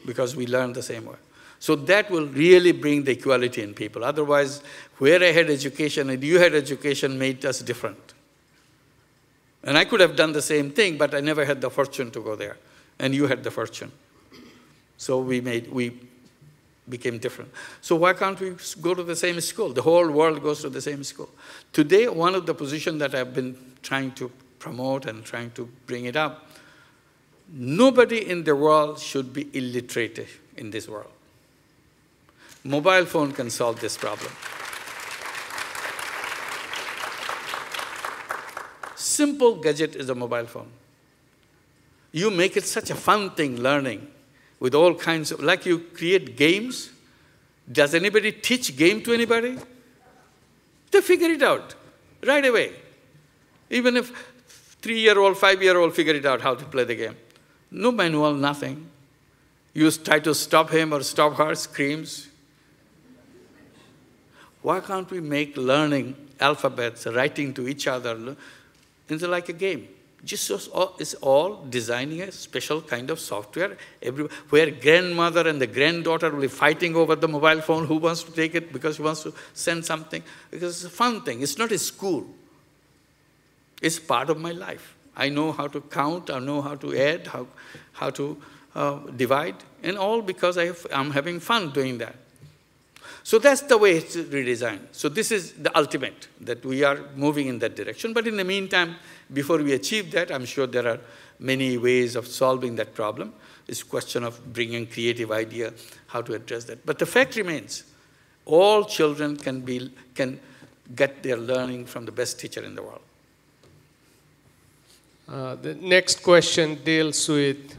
because we learn the same way. So that will really bring the equality in people. Otherwise, where I had education and you had education made us different. And I could have done the same thing, but I never had the fortune to go there. And you had the fortune. So we became different. So why can't we go to the same school? The whole world goes to the same school. Today, one of the positions that I've been trying to promote and trying to bring it up, nobody in the world should be illiterate in this world. Mobile phone can solve this problem. Simple gadget is a mobile phone. You make it such a fun thing, learning, with all kinds of, like you create games. Does anybody teach game to anybody? They figure it out right away. Even if 3-year-old, 5-year-old figure it out how to play the game. No manual, nothing. You try to stop him or stop her, screams. Why can't we make learning alphabets, writing to each other, into like a game? It's all designing a special kind of software where grandmother and the granddaughter will be fighting over the mobile phone, who wants to take it because he wants to send something. Because it's a fun thing. It's not a school. It's part of my life. I know how to count, I know how to add, how to divide, and all because I'm having fun doing that. So that's the way it's redesigned. So this is the ultimate, that we are moving in that direction. But in the meantime, before we achieve that, I'm sure there are many ways of solving that problem. It's a question of bringing creative idea, how to address that. But the fact remains, all children can get their learning from the best teacher in the world. The next question deals with,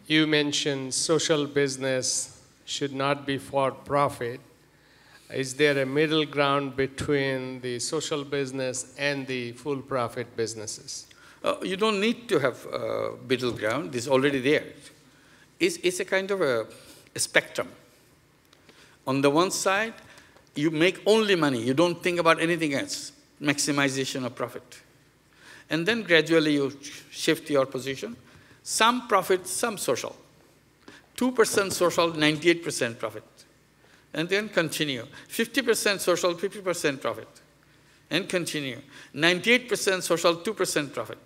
you mentioned social business should not be for profit. Is there a middle ground between the social business and the full profit businesses? You don't need to have middle ground. It's already there. It's a kind of a spectrum. On the one side, you make only money. You don't think about anything else. Maximization of profit. And then gradually you shift your position. Some profit, some social. 2% social, 98% profit. And then continue. 50% social, 50% profit. and continue. 98% social, 2% profit.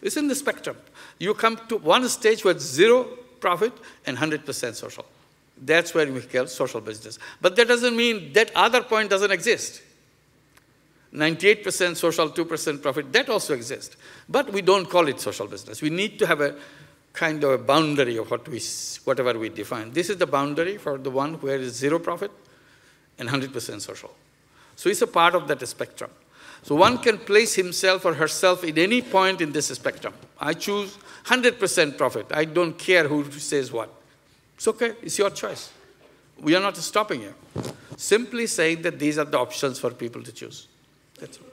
It's in the spectrum. You come to one stage where 0 profit and 100% social. That's where we call social business. But that doesn't mean that other point doesn't exist. 98% social, 2% profit, that also exists. But we don't call it social business. We need to have a kind of a boundary of whatever we define. This is the boundary for the one where is 0 profit and 100% social. So it's a part of that spectrum. So one can place himself or herself in any point in this spectrum. I choose 100% profit. I don't care who says what. It's okay. It's your choice. We are not stopping you. Simply saying that these are the options for people to choose. That's all.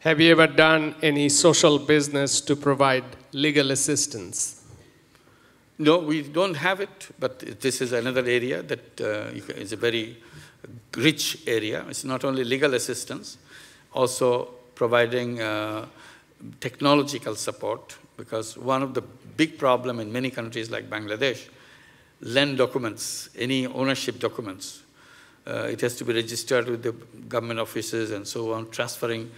Have you ever done any social business to provide legal assistance? No, we don't have it, but this is another area that is a very rich area. It's not only legal assistance, also providing technological support, because one of the big problems in many countries like Bangladesh, land documents, any ownership documents, it has to be registered with the government offices and so on, transferring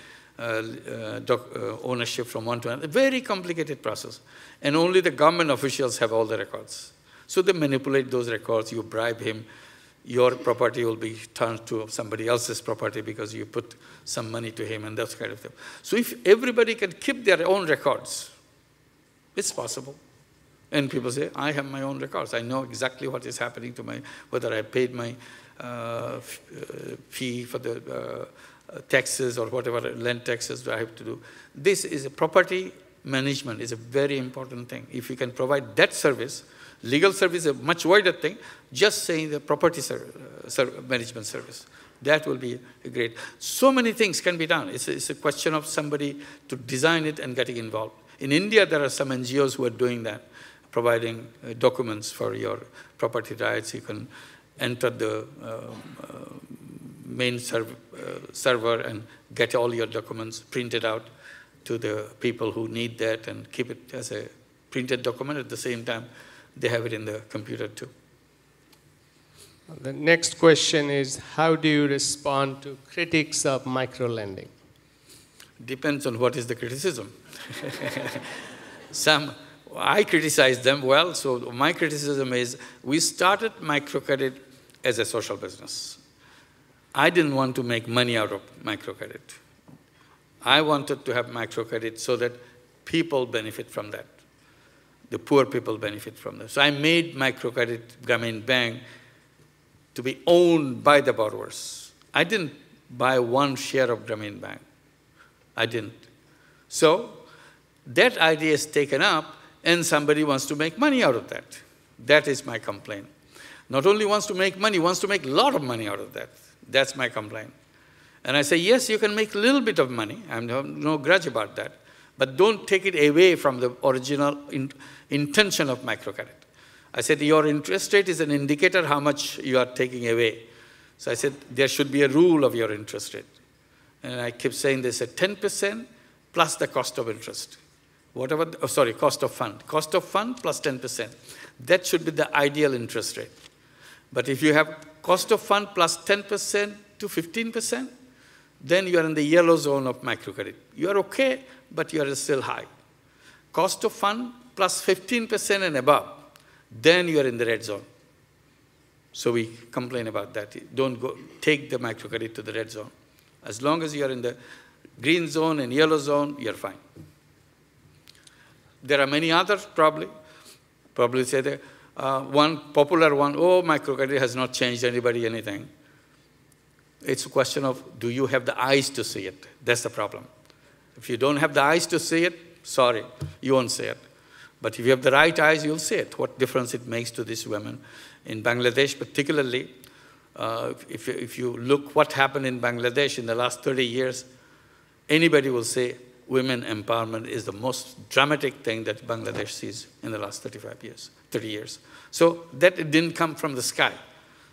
ownership from one to another. A very complicated process. And only the government officials have all the records. So they manipulate those records. You bribe him. Your property will be turned to somebody else's property because you put some money to him and that kind of thing. So if everybody can keep their own records, it's possible. And people say, I have my own records. I know exactly what is happening to whether I paid my fee for the taxes or whatever land taxes do I have to do. This is a property management is a very important thing. If you can provide that service, legal service is a much wider thing, just saying the property management service, that will be great. So many things can be done. It's a question of somebody to design it and getting involved. In India, there are some NGOs who are doing that, providing documents for your property rights. You can enter the main server and get all your documents printed out to the people who need that and keep it as a printed document. At the same time, they have it in the computer too. The next question is, how do you respond to critics of microlending? Depends on what is the criticism. I criticize them well, so my criticism is, we started microcredit as a social business. I didn't want to make money out of microcredit. I wanted to have microcredit so that people benefit from that. The poor people benefit from that. So I made microcredit Grameen Bank to be owned by the borrowers. I didn't buy one share of Grameen Bank. I didn't. So that idea is taken up and somebody wants to make money out of that. That is my complaint. Not only wants to make money, wants to make a lot of money out of that. That's my complaint. And I say, yes, you can make a little bit of money. I have no grudge about that. But don't take it away from the original intention of microcredit. I said, your interest rate is an indicator how much you are taking away. So I said, there should be a rule of your interest rate. And I keep saying this at 10% plus the cost of interest. Cost of fund. Cost of fund plus 10%. That should be the ideal interest rate. But if you have cost of fund plus 10% to 15%, then you are in the yellow zone of microcredit. You are okay, but you are still high. Cost of fund plus 15% and above, then you are in the red zone. So we complain about that. Don't take the microcredit to the red zone. As long as you are in the green zone and yellow zone, you are fine. There are many others probably say that one popular one, microcredit has not changed anybody anything. It's a question of, do you have the eyes to see it? That's the problem. If you don't have the eyes to see it, sorry, you won't see it. But if you have the right eyes, you'll see it, what difference it makes to these women. In Bangladesh particularly, if you look what happened in Bangladesh in the last 30 years, anybody will say women empowerment is the most dramatic thing that Bangladesh sees in the last 30 years. So that it didn't come from the sky.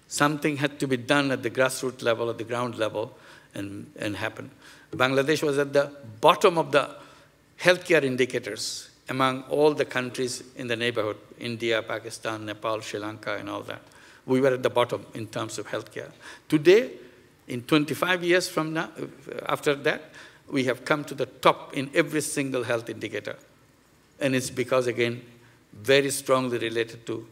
Something had to be done at the grassroots level, at the ground level, and happen. Bangladesh was at the bottom of the healthcare indicators among all the countries in the neighborhood, India, Pakistan, Nepal, Sri Lanka, and all that. We were at the bottom in terms of healthcare. Today, In 25 years from now, after that, we have come to the top in every single health indicator. And it's because, again, very strongly related to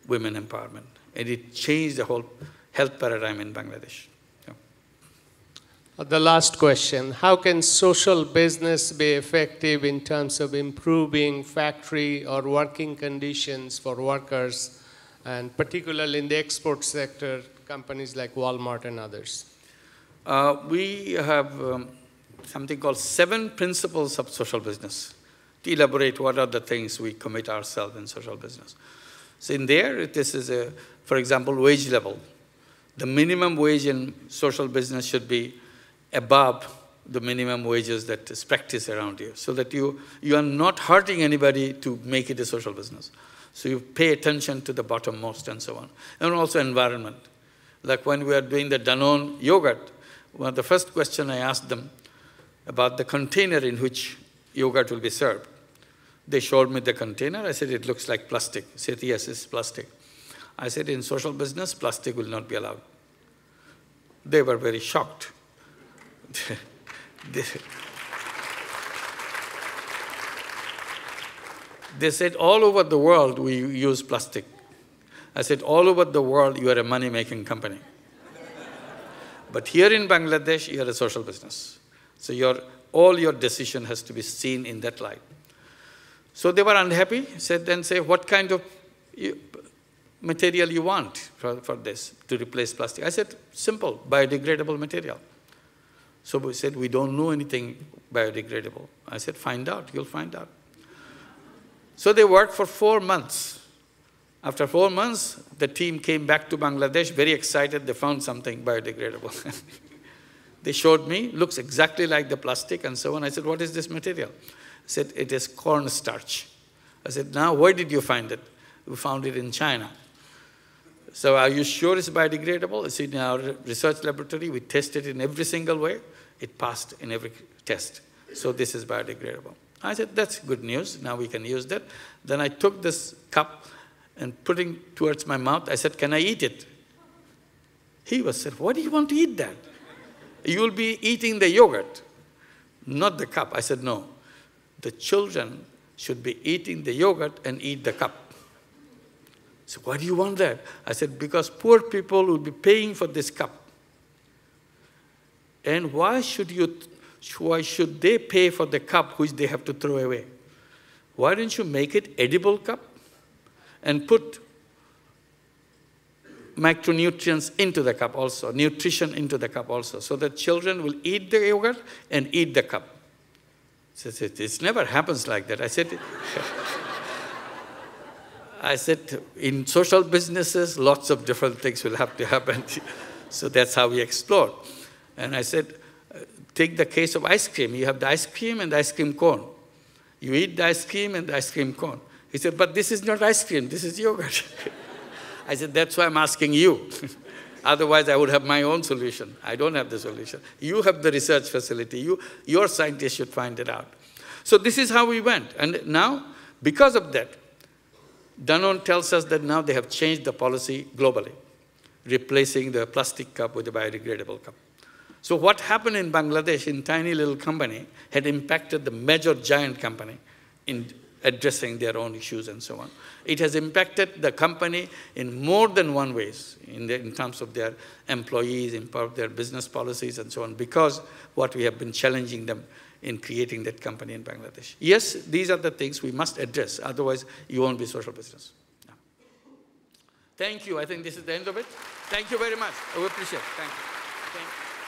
women empowerment. And it changed the whole health paradigm in Bangladesh. The last question, how can social business be effective in terms of improving factory or working conditions for workers, and particularly in the export sector, companies like Walmart and others? We have something called 7 principles of social business to elaborate what are the things we commit ourselves in social business. So in there, this is, for example, wage level. The minimum wage in social business should be above the minimum wages that is practiced around you, so that you are not hurting anybody to make it a social business. So you pay attention to the bottommost and so on. And also environment. Like when we are doing the Danone yogurt, one of the first question I asked them about the container in which yogurt will be served. They showed me the container. I said, it looks like plastic. They said, yes, it's plastic. I said, in social business, plastic will not be allowed. They were very shocked. They said, all over the world we use plastic. I said, all over the world you are a money-making company. But here in Bangladesh, you are a social business. So all your decision has to be seen in that light. So they were unhappy, then say, what kind of material you want for this, to replace plastic? I said, simple, biodegradable material. So we said, we don't know anything biodegradable. I said, find out, you'll find out. So they worked for 4 months. After 4 months, the team came back to Bangladesh, very excited, they found something biodegradable. They showed me, looks exactly like the plastic and so on. I said, what is this material? I said, it is cornstarch. I said, now where did you find it? We found it in China. So are you sure it's biodegradable? It's in our research laboratory. We tested it in every single way. It passed in every test. So this is biodegradable. I said, that's good news. Now we can use that. Then I took this cup and putting towards my mouth, I said, can I eat it? He was said, why do you want to eat that? You will be eating the yogurt, not the cup. I said, no. The children should be eating the yogurt and eat the cup. So why do you want that? I said, because poor people will be paying for this cup. And why should they pay for the cup which they have to throw away? Why don't you make it edible cup and put micronutrients into the cup also, nutrition into the cup also, so that children will eat the yogurt and eat the cup. So it never happens like that. I said, in social businesses, lots of different things will have to happen. So that's how we explored. And I said, take the case of ice cream. You have the ice cream and the ice cream cone. You eat the ice cream and the ice cream cone. He said, but this is not ice cream, this is yogurt. I said, that's why I'm asking you. Otherwise, I would have my own solution. I don't have the solution. You have the research facility. Your scientists should find it out. So this is how we went. And now, because of that, Danone tells us that now they have changed the policy globally, replacing the plastic cup with a biodegradable cup. So what happened in Bangladesh, in tiny little company, had impacted the major giant company in addressing their own issues and so on. It has impacted the company in more than one ways, in terms of their employees, in part of their business policies and so on, because what we have been challenging them in creating that company in Bangladesh. Yes, these are the things we must address, otherwise you won't be social business. Yeah. Thank you. I think this is the end of it. Thank you very much. I appreciate it. Thank you. Thank you.